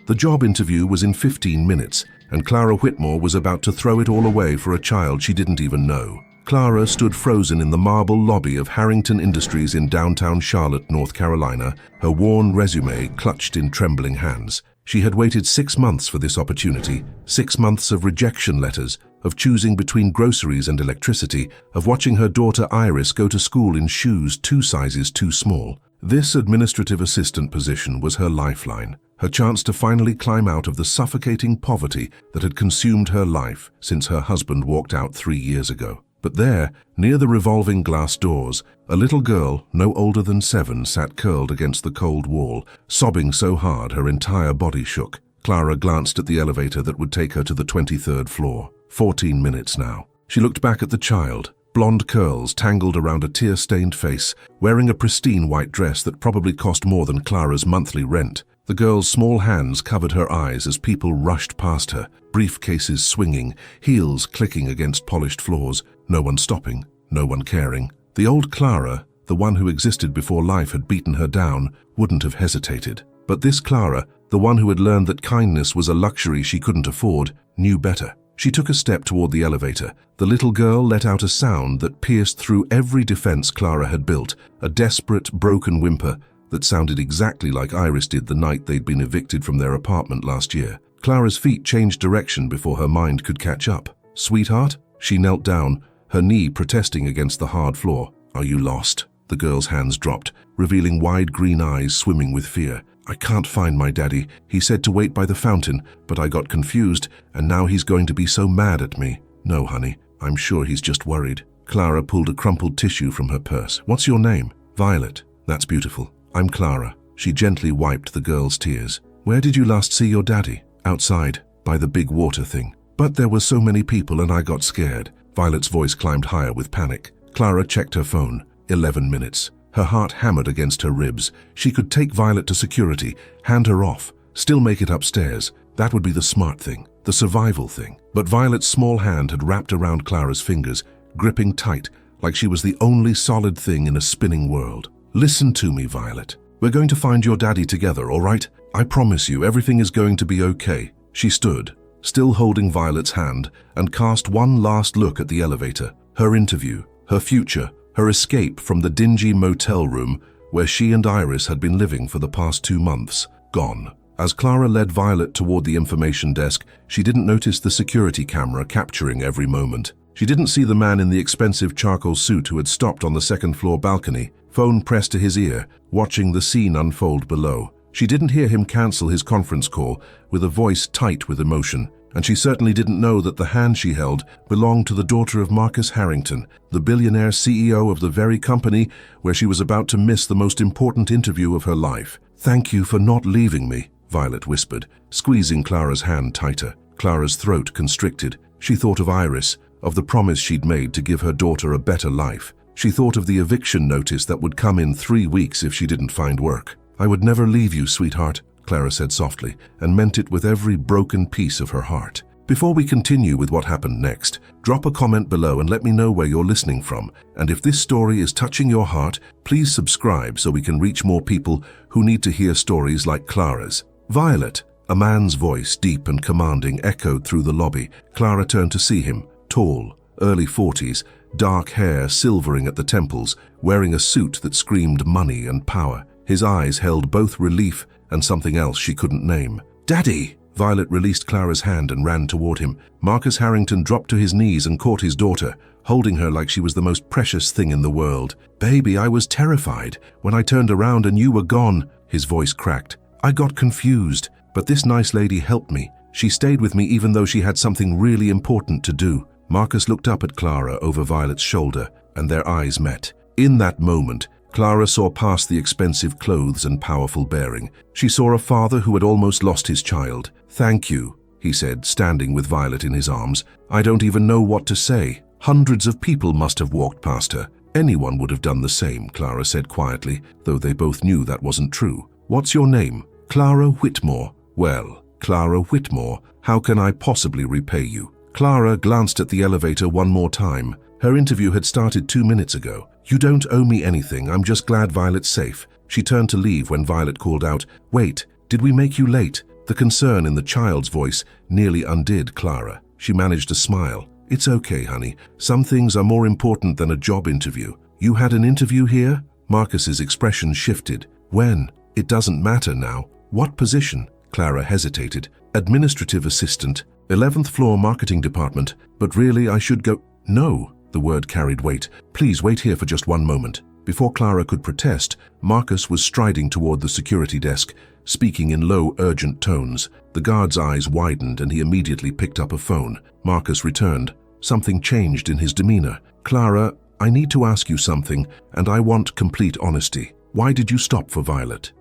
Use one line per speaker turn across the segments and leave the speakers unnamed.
The job interview was in 15 minutes, and Clara Whitmore was about to throw it all away for a child she didn't even know. Clara stood frozen in the marble lobby of Harrington Industries in downtown Charlotte, North Carolina, her worn resume clutched in trembling hands. She had waited 6 months for this opportunity, 6 months of rejection letters, of choosing between groceries and electricity, of watching her daughter Iris go to school in shoes 2 sizes too small. This administrative assistant position was her lifeline, her chance to finally climb out of the suffocating poverty that had consumed her life since her husband walked out 3 years ago. But there, near the revolving glass doors, a little girl, no older than 7, sat curled against the cold wall, sobbing so hard her entire body shook. Clara glanced at the elevator that would take her to the 23rd floor. 14 minutes now. She looked back at the child, blonde curls tangled around a tear-stained face, wearing a pristine white dress that probably cost more than Clara's monthly rent. The girl's small hands covered her eyes as people rushed past her, briefcases swinging, heels clicking against polished floors, no one stopping, no one caring. The old Clara, the one who existed before life had beaten her down, wouldn't have hesitated. But this Clara, the one who had learned that kindness was a luxury she couldn't afford, knew better. She took a step toward the elevator. The little girl let out a sound that pierced through every defense Clara had built, a desperate, broken whimper that sounded exactly like Iris did the night they'd been evicted from their apartment last year. Clara's feet changed direction before her mind could catch up. "Sweetheart?" She knelt down, her knee protesting against the hard floor. "Are you lost?" The girl's hands dropped, revealing wide green eyes swimming with fear. "I can't find my daddy. He said to wait by the fountain, but I got confused, and now he's going to be so mad at me." "No, honey, I'm sure he's just worried." Clara pulled a crumpled tissue from her purse. "What's your name?" "Violet." "That's beautiful. I'm Clara." She gently wiped the girl's tears. "Where did you last see your daddy?" "Outside, by the big water thing. But there were so many people and I got scared." Violet's voice climbed higher with panic. Clara checked her phone. 11 minutes. Her heart hammered against her ribs. She could take Violet to security, hand her off, still make it upstairs. That would be the smart thing, the survival thing. But Violet's small hand had wrapped around Clara's fingers, gripping tight, like she was the only solid thing in a spinning world. "Listen to me, Violet. We're going to find your daddy together, all right? I promise you, everything is going to be okay." She stood, still holding Violet's hand, and cast one last look at the elevator. Her interview, her future, her escape from the dingy motel room where she and Iris had been living for the past 2 months, gone. As Clara led Violet toward the information desk, she didn't notice the security camera capturing every moment. She didn't see the man in the expensive charcoal suit who had stopped on the second-floor balcony, phone pressed to his ear, watching the scene unfold below. She didn't hear him cancel his conference call with a voice tight with emotion, and she certainly didn't know that the hand she held belonged to the daughter of Marcus Harrington, the billionaire CEO of the very company where she was about to miss the most important interview of her life. "Thank you for not leaving me," Violet whispered, squeezing Clara's hand tighter. Clara's throat constricted. She thought of Iris, of the promise she'd made to give her daughter a better life. She thought of the eviction notice that would come in 3 weeks if she didn't find work. "I would never leave you, sweetheart," Clara said softly, and meant it with every broken piece of her heart. Before we continue with what happened next, drop a comment below and let me know where you're listening from. And if this story is touching your heart, please subscribe so we can reach more people who need to hear stories like Clara's. "Violet," a man's voice, deep and commanding, echoed through the lobby. Clara turned to see him, tall, early 40s, dark hair silvering at the temples, wearing a suit that screamed money and power. His eyes held both relief and something else she couldn't name. "Daddy!" Violet released Clara's hand and ran toward him. Marcus Harrington dropped to his knees and caught his daughter, holding her like she was the most precious thing in the world. "Baby, I was terrified when I turned around and you were gone." His voice cracked. "I got confused, but this nice lady helped me. She stayed with me even though she had something really important to do." Marcus looked up at Clara over Violet's shoulder, and their eyes met. In that moment, Clara saw past the expensive clothes and powerful bearing. She saw a father who had almost lost his child. "Thank you," he said, standing with Violet in his arms. "I don't even know what to say." Hundreds of people must have walked past her. "Anyone would have done the same," Clara said quietly, though they both knew that wasn't true. "What's your name?" "Clara Whitmore." "Well, Clara Whitmore, how can I possibly repay you?" Clara glanced at the elevator one more time. Her interview had started 2 minutes ago. "You don't owe me anything, I'm just glad Violet's safe." She turned to leave when Violet called out, "Wait, did we make you late?" The concern in the child's voice nearly undid Clara. She managed to smile. "It's okay, honey. Some things are more important than a job interview." "You had an interview here?" Marcus's expression shifted. "When? It doesn't matter now. What position?" Clara hesitated. "Administrative assistant, 11th floor marketing department. But really, I should go—" "No." The word carried weight. "Please wait here for just one moment." Before Clara could protest, Marcus was striding toward the security desk, speaking in low, urgent tones. The guard's eyes widened and he immediately picked up a phone. Marcus returned. Something changed in his demeanor. "Clara, I need to ask you something, and I want complete honesty. Why did you stop for Violet?"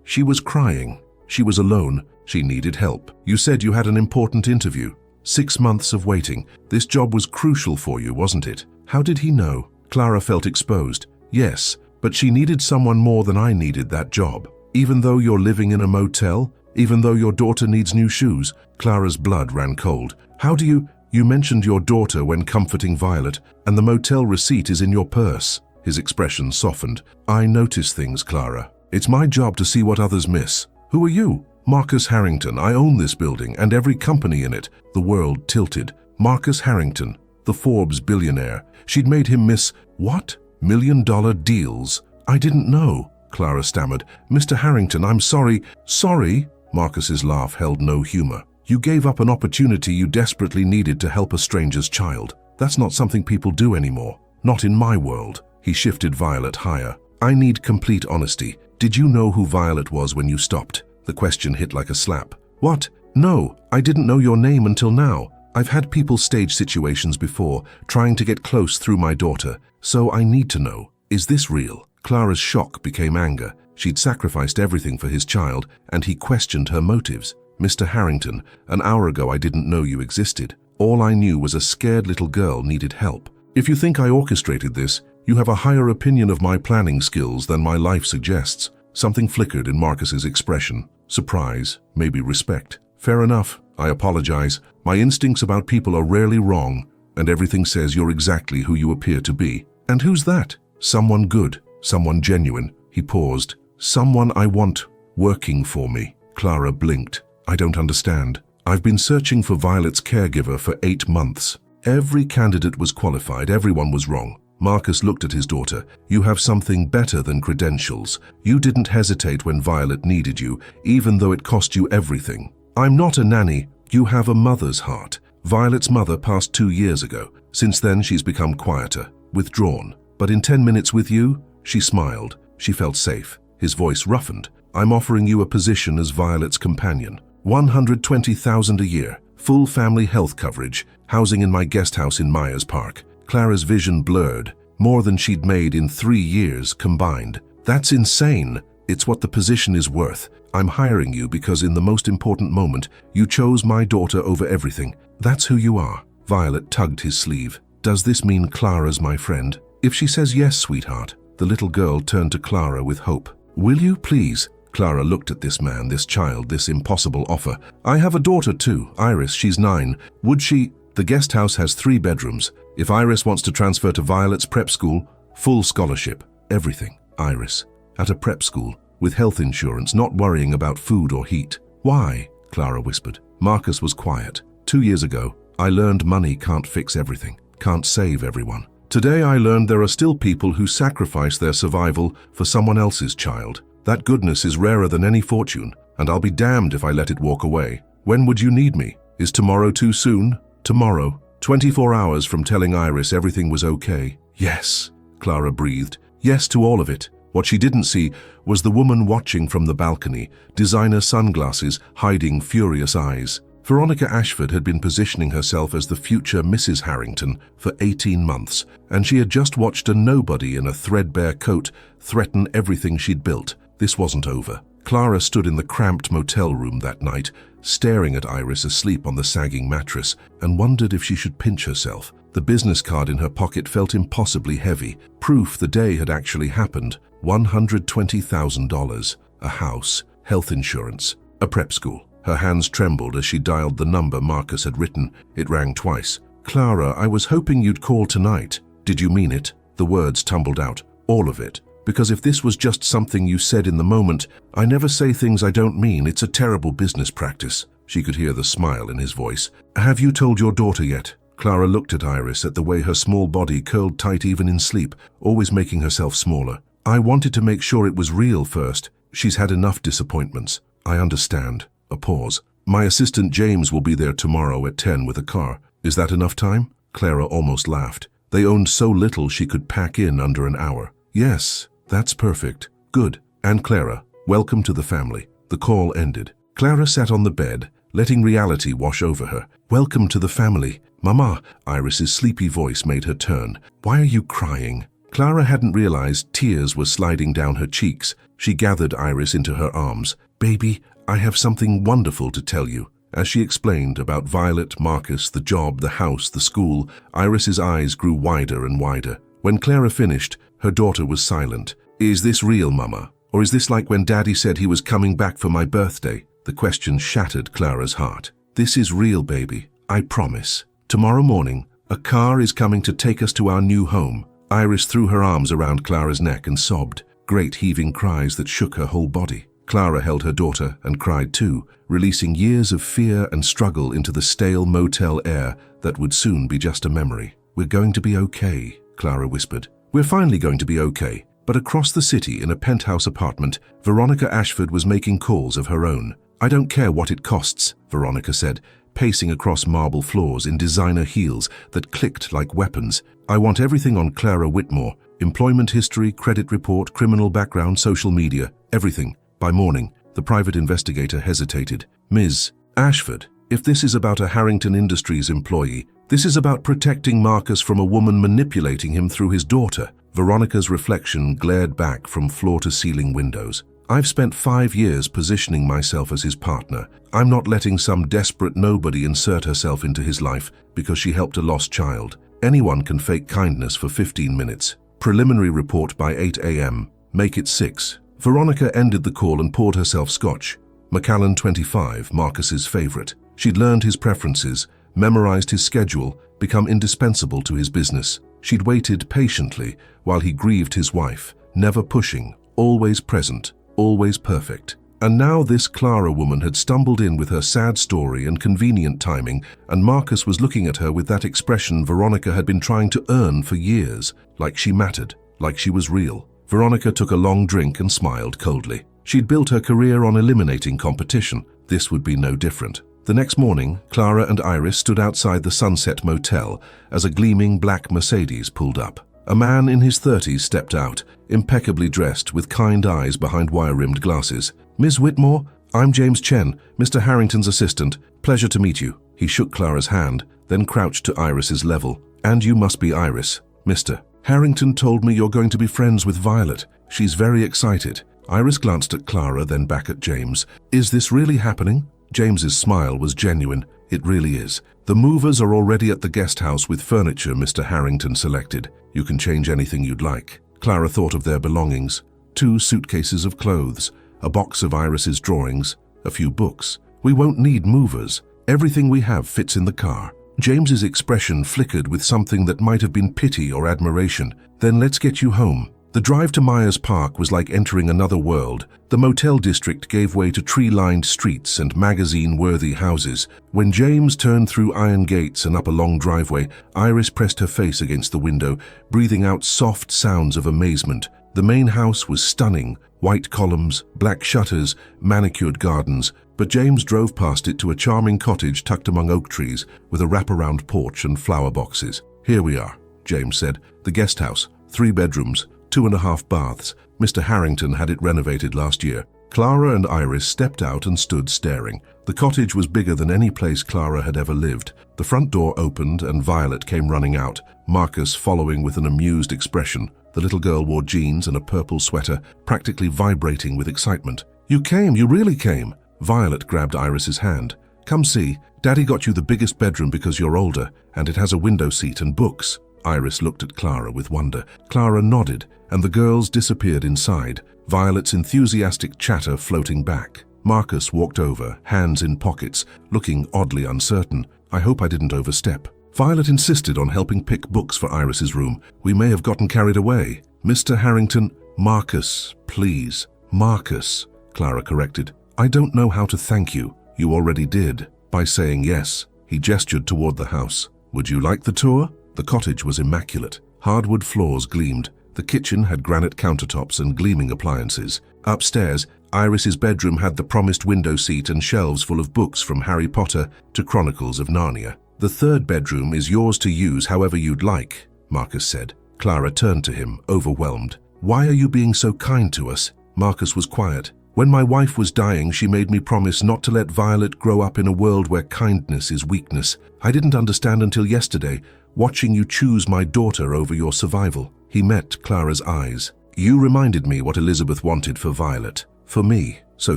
She was crying. She was alone. She needed help. "You said you had an important interview. 6 months of waiting. This job was crucial for you, wasn't it?" How did he know? Clara felt exposed. "Yes, but she needed someone more than I needed that job. Even though you're living in a motel? Even though your daughter needs new shoes?" Clara's blood ran cold. "How do you mentioned your daughter when comforting Violet, and the motel receipt is in your purse." His expression softened. "I notice things, Clara. It's my job to see what others miss." "Who are you?" "Marcus Harrington. I own this building and every company in it." The world tilted. Marcus Harrington, the Forbes billionaire. She'd made him miss what? $1 million deals. "I didn't know," Clara stammered. "Mr. Harrington, I'm sorry." "Sorry?" Marcus's laugh held no humor. "You gave up an opportunity you desperately needed to help a stranger's child. That's not something people do anymore. Not in my world." He shifted Violet higher. "I need complete honesty. Did you know who Violet was when you stopped?" The question hit like a slap. "What? No, I didn't know your name until now. I've had people stage situations before, trying to get close through my daughter. So I need to know, is this real?" Clara's shock became anger. She'd sacrificed everything for his child, and he questioned her motives. "Mr. Harrington, an hour ago I didn't know you existed. All I knew was a scared little girl needed help. If you think I orchestrated this, you have a higher opinion of my planning skills than my life suggests." Something flickered in Marcus's expression. Surprise, maybe respect. "Fair enough. I apologize. My instincts about people are rarely wrong, and everything says you're exactly who you appear to be." "And who's that?" "Someone good, someone genuine." He paused. "Someone I want working for me." Clara blinked. "I don't understand. I've been searching for Violet's caregiver for 8 months. Every candidate was qualified, everyone was wrong." Marcus looked at his daughter. "You have something better than credentials. You didn't hesitate when Violet needed you, even though it cost you everything. I'm not a nanny. You have a mother's heart. Violet's mother passed 2 years ago. Since then, she's become quieter, withdrawn. But in 10 minutes with you," she smiled. She felt safe. His voice roughened. "I'm offering you a position as Violet's companion. $120,000 a year, full family health coverage, housing in my guest house in Myers Park." Clara's vision blurred. More than she'd made in 3 years combined. "That's insane. It's what the position is worth. I'm hiring you because in the most important moment, you chose my daughter over everything. That's who you are." Violet tugged his sleeve. "Does this mean Clara's my friend?" "If she says yes, sweetheart." The little girl turned to Clara with hope. "Will you, please?" Clara looked at this man, this child, this impossible offer. "I have a daughter too, Iris. She's 9. Would she—" "The guest house has 3 bedrooms. If Iris wants to transfer to Violet's prep school, full scholarship. Everything. Iris. At a prep school, with health insurance, not worrying about food or heat." "Why?" Clara whispered. Marcus was quiet. 2 years ago, I learned money can't fix everything, can't save everyone. Today I learned there are still people who sacrifice their survival for someone else's child. That goodness is rarer than any fortune, and I'll be damned if I let it walk away. When would you need me? Is tomorrow too soon? Tomorrow. 24 hours from telling Iris everything was okay. "Yes," Clara breathed. "Yes to all of it." What she didn't see was the woman watching from the balcony, designer sunglasses hiding furious eyes. Veronica Ashford had been positioning herself as the future Mrs. Harrington for 18 months, and she had just watched a nobody in a threadbare coat threaten everything she'd built. This wasn't over. Clara stood in the cramped motel room that night, staring at Iris asleep on the sagging mattress, and wondered if she should pinch herself. The business card in her pocket felt impossibly heavy, proof the day had actually happened. $120,000, a house, health insurance, a prep school. Her hands trembled as she dialed the number Marcus had written. It rang twice. "Clara, I was hoping you'd call tonight." "Did you mean it?" The words tumbled out. "All of it. because if this was just something you said in the moment, I never say things I don't mean. It's a terrible business practice. She could hear the smile in his voice. Have you told your daughter yet? Clara looked at Iris, at the way her small body curled tight even in sleep, always making herself smaller. I wanted to make sure it was real first. She's had enough disappointments. I understand. A pause. My assistant James will be there tomorrow at 10 with a car. Is that enough time? Clara almost laughed. They owned so little she could pack in under an hour. Yes, that's perfect. Good. And Clara, welcome to the family. The call ended. Clara sat on the bed, letting reality wash over her. Welcome to the family. Mama, Iris's sleepy voice made her turn. Why are you crying? Clara hadn't realized tears were sliding down her cheeks. She gathered Iris into her arms. Baby, I have something wonderful to tell you. As she explained about Violet, Marcus, the job, the house, the school, Iris's eyes grew wider and wider. When Clara finished, her daughter was silent. Is this real, Mama? Or is this like when Daddy said he was coming back for my birthday? The question shattered Clara's heart. This is real, baby. I promise. Tomorrow morning, a car is coming to take us to our new home. Iris threw her arms around Clara's neck and sobbed, great heaving cries that shook her whole body. Clara held her daughter and cried too, releasing years of fear and struggle into the stale motel air that would soon be just a memory. We're going to be okay, Clara whispered. We're finally going to be okay. But across the city in a penthouse apartment, Veronica Ashford was making calls of her own. I don't care what it costs, Veronica said, pacing across marble floors in designer heels that clicked like weapons. I want everything on Clara Whitmore. Employment history, credit report, criminal background, social media, everything. By morning, the private investigator hesitated. Ms. Ashford, if this is about a Harrington Industries employee, this is about protecting Marcus from a woman manipulating him through his daughter. Veronica's reflection glared back from floor-to-ceiling windows. I've spent 5 years positioning myself as his partner. I'm not letting some desperate nobody insert herself into his life because she helped a lost child. Anyone can fake kindness for 15 minutes. Preliminary report by 8 a.m. Make it 6. Veronica ended the call and poured herself scotch. Macallan 25, Marcus's favorite. She'd learned his preferences, memorized his schedule, become indispensable to his business. She'd waited patiently while he grieved his wife, never pushing, always present, always perfect. And now this Clara woman had stumbled in with her sad story and convenient timing, and Marcus was looking at her with that expression Veronica had been trying to earn for years, like she mattered, like she was real. Veronica took a long drink and smiled coldly. She'd built her career on eliminating competition. This would be no different. The next morning, Clara and Iris stood outside the Sunset Motel as a gleaming black Mercedes pulled up. A man in his 30s stepped out, impeccably dressed with kind eyes behind wire-rimmed glasses. Ms. Whitmore, I'm James Chen, Mr. Harrington's assistant. Pleasure to meet you. He shook Clara's hand, then crouched to Iris's level. And you must be Iris, Mr. Harrington told me you're going to be friends with Violet. She's very excited. Iris glanced at Clara, then back at James. Is this really happening? James's smile was genuine. It really is. The movers are already at the guest house with furniture Mr. Harrington selected. You can change anything you'd like. Clara thought of their belongings. 2 suitcases of clothes, a box of Iris's drawings, a few books. We won't need movers. Everything we have fits in the car. James's expression flickered with something that might have been pity or admiration. Then let's get you home. The drive to Myers Park was like entering another world. The motel district gave way to tree-lined streets and magazine-worthy houses. When James turned through iron gates and up a long driveway, Iris pressed her face against the window, breathing out soft sounds of amazement. The main house was stunning. White columns, black shutters, manicured gardens. But James drove past it to a charming cottage tucked among oak trees with a wraparound porch and flower boxes. Here we are, James said. The guest house, 3 bedrooms, 2.5 baths. Mr. Harrington had it renovated last year. Clara and Iris stepped out and stood staring. The cottage was bigger than any place Clara had ever lived. The front door opened and Violet came running out, Marcus following with an amused expression. The little girl wore jeans and a purple sweater, practically vibrating with excitement. You came, you really came. Violet grabbed Iris's hand. Come see, Daddy got you the biggest bedroom because you're older, and it has a window seat and books. Iris looked at Clara with wonder. Clara nodded, and the girls disappeared inside, Violet's enthusiastic chatter floating back. Marcus walked over, hands in pockets, looking oddly uncertain. I hope I didn't overstep. Violet insisted on helping pick books for Iris's room. We may have gotten carried away. Mr. Harrington, Marcus, please. Marcus, Clara corrected. I don't know how to thank you. You already did, by saying yes. He gestured toward the house. Would you like the tour? The cottage was immaculate. Hardwood floors gleamed. The kitchen had granite countertops and gleaming appliances. Upstairs, Iris's bedroom had the promised window seat and shelves full of books from Harry Potter to Chronicles of Narnia. The third bedroom is yours to use however you'd like, Marcus said. Clara turned to him, overwhelmed. Why are you being so kind to us? Marcus was quiet. When my wife was dying, she made me promise not to let Violet grow up in a world where kindness is weakness. I didn't understand until yesterday, watching you choose my daughter over your survival. He met Clara's eyes. You reminded me what Elizabeth wanted for Violet. For me, so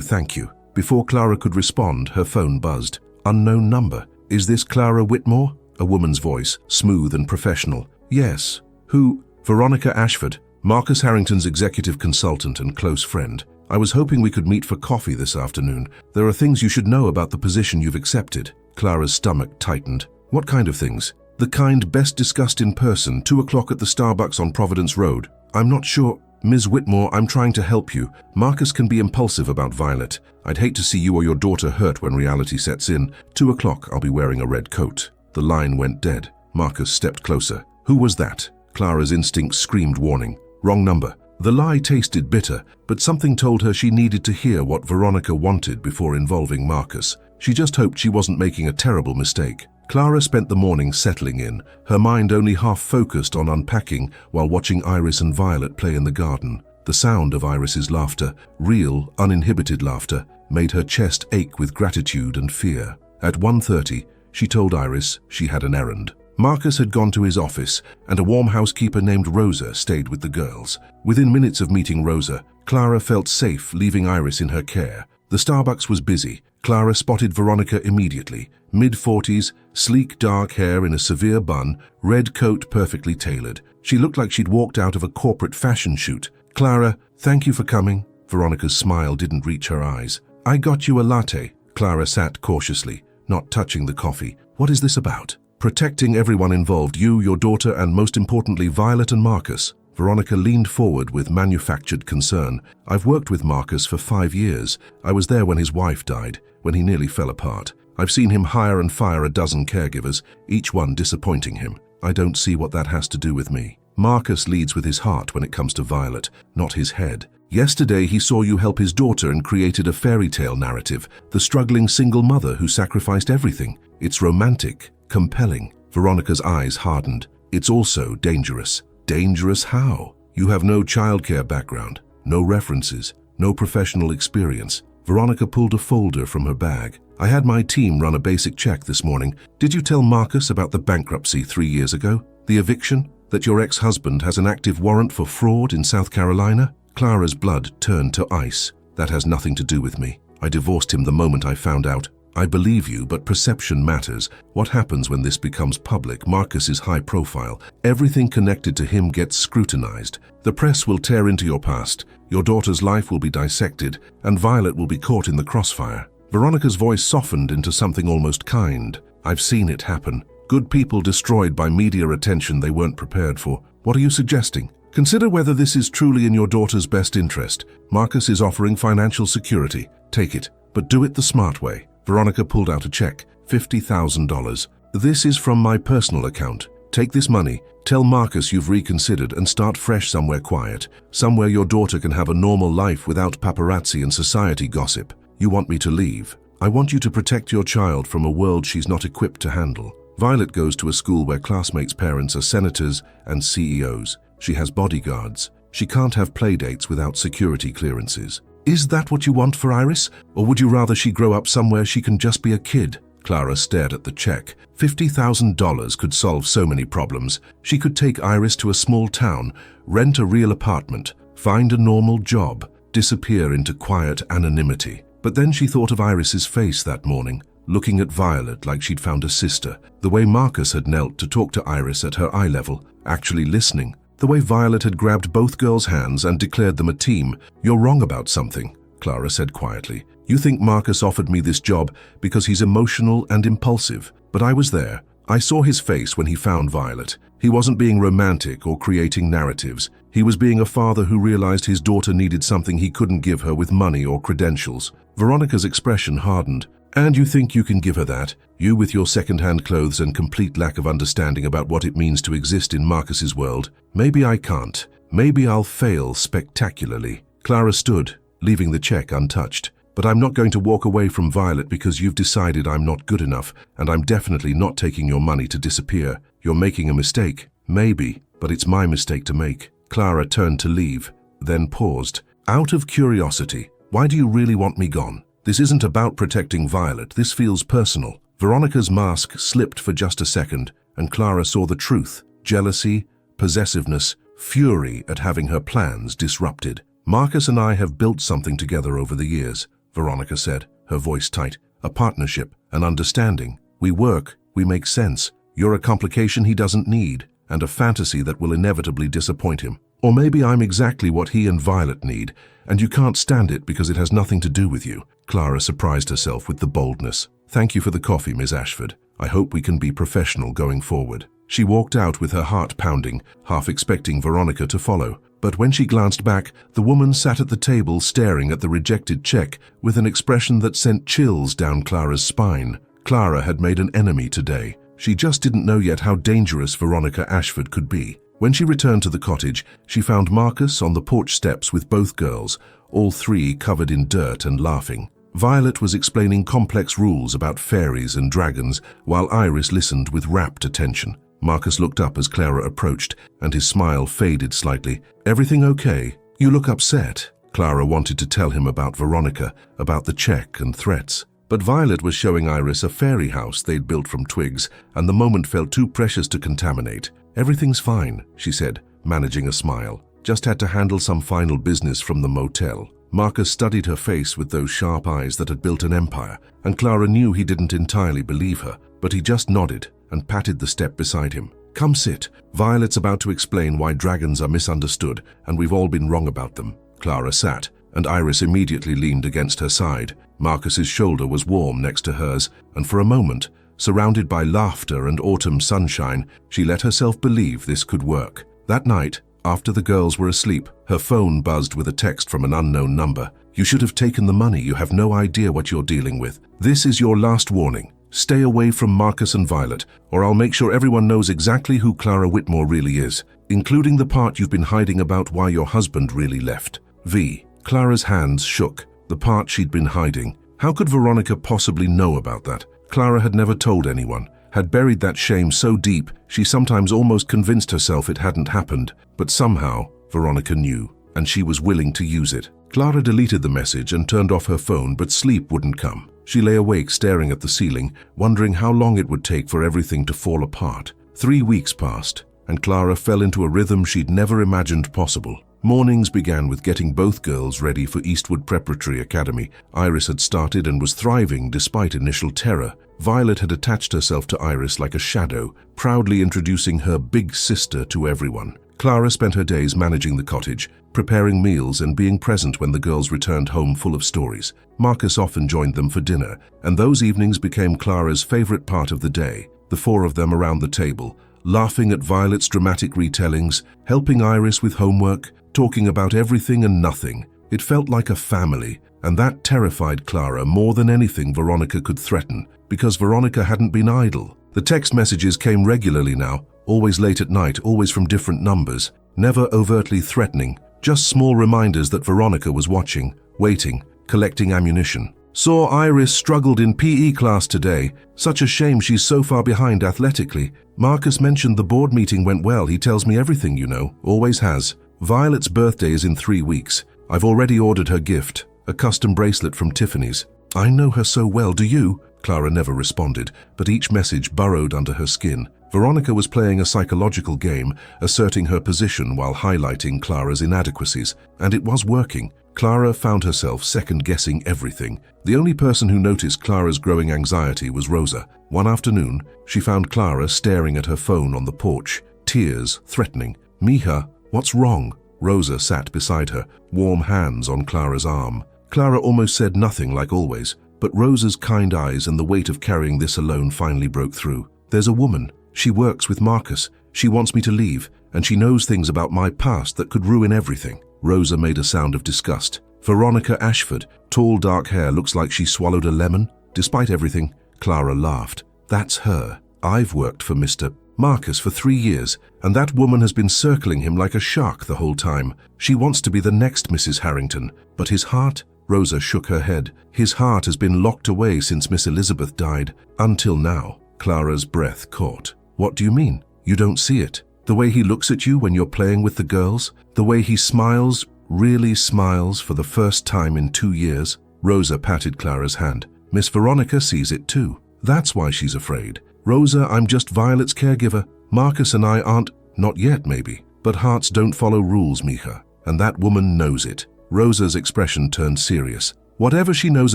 thank you. Before Clara could respond, her phone buzzed. Unknown number. Is this Clara Whitmore? A woman's voice, smooth and professional. Yes. Who? Veronica Ashford, Marcus Harrington's executive consultant and close friend. I was hoping we could meet for coffee this afternoon. There are things you should know about the position you've accepted. Clara's stomach tightened. What kind of things? The kind best discussed in person, 2 o'clock at the Starbucks on Providence Road. I'm not sure. Ms. Whitmore, I'm trying to help you. Marcus can be impulsive about Violet. I'd hate to see you or your daughter hurt when reality sets in. 2 o'clock, I'll be wearing a red coat. The line went dead. Marcus stepped closer. Who was that? Clara's instincts screamed warning. Wrong number. The lie tasted bitter, but something told her she needed to hear what Veronica wanted before involving Marcus. She just hoped she wasn't making a terrible mistake. Clara spent the morning settling in, her mind only half focused on unpacking while watching Iris and Violet play in the garden. The sound of Iris's laughter, real, uninhibited laughter, made her chest ache with gratitude and fear. At 1:30, she told Iris she had an errand. Marcus had gone to his office, and a warm housekeeper named Rosa stayed with the girls. Within minutes of meeting Rosa, Clara felt safe leaving Iris in her care. The Starbucks was busy. Clara spotted Veronica immediately. Mid-40s, sleek dark hair in a severe bun, red coat perfectly tailored. She looked like she'd walked out of a corporate fashion shoot. Clara, thank you for coming. Veronica's smile didn't reach her eyes. I got you a latte. Clara sat cautiously, not touching the coffee. What is this about? Protecting everyone involved, you, your daughter, and most importantly, Violet and Marcus. Veronica leaned forward with manufactured concern. I've worked with Marcus for 5 years. I was there when his wife died, when he nearly fell apart. I've seen him hire and fire a dozen caregivers, each one disappointing him. I don't see what that has to do with me. Marcus leads with his heart when it comes to Violet, not his head. Yesterday he saw you help his daughter and created a fairy tale narrative, the struggling single mother who sacrificed everything. It's romantic, compelling. Veronica's eyes hardened. It's also dangerous. Dangerous how? You have no childcare background, no references, no professional experience. Veronica pulled a folder from her bag. I had my team run a basic check this morning. Did you tell Marcus about the bankruptcy 3 years ago? The eviction? That your ex-husband has an active warrant for fraud in South Carolina? Clara's blood turned to ice. That has nothing to do with me. I divorced him the moment I found out. I believe you, but perception matters. What happens when this becomes public? Marcus is high profile. Everything connected to him gets scrutinized. The press will tear into your past. Your daughter's life will be dissected, and Violet will be caught in the crossfire. Veronica's voice softened into something almost kind. I've seen it happen. Good people destroyed by media attention they weren't prepared for. What are you suggesting? Consider whether this is truly in your daughter's best interest. Marcus is offering financial security. Take it, but do it the smart way. Veronica pulled out a check, $50,000. This is from my personal account. Take this money, tell Marcus you've reconsidered and start fresh somewhere quiet, somewhere your daughter can have a normal life without paparazzi and society gossip. You want me to leave. I want you to protect your child from a world she's not equipped to handle. Violet goes to a school where classmates' parents are senators and CEOs. She has bodyguards. She can't have play dates without security clearances. Is that what you want for Iris? Or would you rather she grow up somewhere she can just be a kid? Clara stared at the check. $50,000 could solve so many problems. She could take Iris to a small town, rent a real apartment, find a normal job, disappear into quiet anonymity. But then she thought of Iris's face that morning, looking at Violet like she'd found a sister, the way Marcus had knelt to talk to Iris at her eye level, actually listening, the way Violet had grabbed both girls' hands and declared them a team. You're wrong about something, Clara said quietly. You think Marcus offered me this job because he's emotional and impulsive, but I was there. I saw his face when he found Violet. He wasn't being romantic or creating narratives. He was being a father who realized his daughter needed something he couldn't give her with money or credentials. Veronica's expression hardened. And you think you can give her that? You with your second-hand clothes and complete lack of understanding about what it means to exist in Marcus's world? Maybe I can't. Maybe I'll fail spectacularly. Clara stood, leaving the check untouched. But I'm not going to walk away from Violet because you've decided I'm not good enough, and I'm definitely not taking your money to disappear. You're making a mistake. Maybe, but it's my mistake to make. Clara turned to leave, then paused. Out of curiosity, why do you really want me gone? This isn't about protecting Violet. This feels personal. Veronica's mask slipped for just a second, and Clara saw the truth. Jealousy, possessiveness, fury at having her plans disrupted. Marcus and I have built something together over the years, Veronica said, her voice tight. A partnership, an understanding. We work, we make sense. You're a complication he doesn't need, and a fantasy that will inevitably disappoint him. Or maybe I'm exactly what he and Violet need, and you can't stand it because it has nothing to do with you. Clara surprised herself with the boldness. Thank you for the coffee, Miss Ashford. I hope we can be professional going forward. She walked out with her heart pounding, half expecting Veronica to follow. But when she glanced back, the woman sat at the table staring at the rejected check with an expression that sent chills down Clara's spine. Clara had made an enemy today. She just didn't know yet how dangerous Veronica Ashford could be. When she returned to the cottage, she found Marcus on the porch steps with both girls, all three covered in dirt and laughing. Violet was explaining complex rules about fairies and dragons, while Iris listened with rapt attention. Marcus looked up as Clara approached, and his smile faded slightly. Everything okay? You look upset. Clara wanted to tell him about Veronica, about the check and threats. But Violet was showing Iris a fairy house they'd built from twigs, and the moment felt too precious to contaminate. Everything's fine, she said, managing a smile. Just had to handle some final business from the motel. Marcus studied her face with those sharp eyes that had built an empire, and Clara knew he didn't entirely believe her, but he just nodded and patted the step beside him. Come sit. Violet's about to explain why dragons are misunderstood, and we've all been wrong about them. Clara sat, and Iris immediately leaned against her side. Marcus's shoulder was warm next to hers, and for a moment, surrounded by laughter and autumn sunshine, she let herself believe this could work. That night, after the girls were asleep, her phone buzzed with a text from an unknown number. You should have taken the money. You have no idea what you're dealing with. This is your last warning. Stay away from Marcus and Violet, or I'll make sure everyone knows exactly who Clara Whitmore really is, including the part you've been hiding about why your husband really left. V. Clara's hands shook. The part she'd been hiding. How could Veronica possibly know about that? Clara had never told anyone, had buried that shame so deep she sometimes almost convinced herself it hadn't happened. But somehow, Veronica knew, and she was willing to use it. Clara deleted the message and turned off her phone, but sleep wouldn't come. She lay awake staring at the ceiling, wondering how long it would take for everything to fall apart. 3 weeks passed, and Clara fell into a rhythm she'd never imagined possible. Mornings began with getting both girls ready for Eastwood Preparatory Academy. Iris had started and was thriving despite initial terror. Violet had attached herself to Iris like a shadow, proudly introducing her big sister to everyone. Clara spent her days managing the cottage, preparing meals and being present when the girls returned home full of stories. Marcus often joined them for dinner, and those evenings became Clara's favorite part of the day. The four of them around the table, laughing at Violet's dramatic retellings, helping Iris with homework, talking about everything and nothing. It felt like a family, and that terrified Clara more than anything Veronica could threaten, because Veronica hadn't been idle. The text messages came regularly now, always late at night, always from different numbers, never overtly threatening, just small reminders that Veronica was watching, waiting, collecting ammunition. Saw Iris struggled in PE class today. Such a shame she's so far behind athletically. Marcus mentioned the board meeting went well. He tells me everything, you know, always has. Violet's birthday is in 3 weeks. I've already ordered her gift, a custom bracelet from Tiffany's. I know her so well, do you? Clara never responded, but each message burrowed under her skin. Veronica was playing a psychological game, asserting her position while highlighting Clara's inadequacies, and it was working. Clara found herself second-guessing everything. The only person who noticed Clara's growing anxiety was Rosa. One afternoon, she found Clara staring at her phone on the porch, tears threatening. Mija, what's wrong? Rosa sat beside her, warm hands on Clara's arm. Clara almost said nothing like always, but Rosa's kind eyes and the weight of carrying this alone finally broke through. There's a woman. She works with Marcus. She wants me to leave, and she knows things about my past that could ruin everything." Rosa made a sound of disgust. "Veronica Ashford, tall dark hair, looks like she swallowed a lemon." Despite everything, Clara laughed. "That's her. I've worked for Mr. Marcus for 3 years, and that woman has been circling him like a shark the whole time. She wants to be the next Mrs. Harrington, but his heart—" Rosa shook her head. "His heart has been locked away since Miss Elizabeth died. Until now." Clara's breath caught. "What do you mean? You don't see it? The way he looks at you when you're playing with the girls? The way he smiles, really smiles for the first time in 2 years?" Rosa patted Clara's hand. "Miss Veronica sees it too. That's why she's afraid. Rosa, I'm just Violet's caregiver. Marcus and I aren't, not yet maybe. But hearts don't follow rules, Mija, and that woman knows it." Rosa's expression turned serious. "Whatever she knows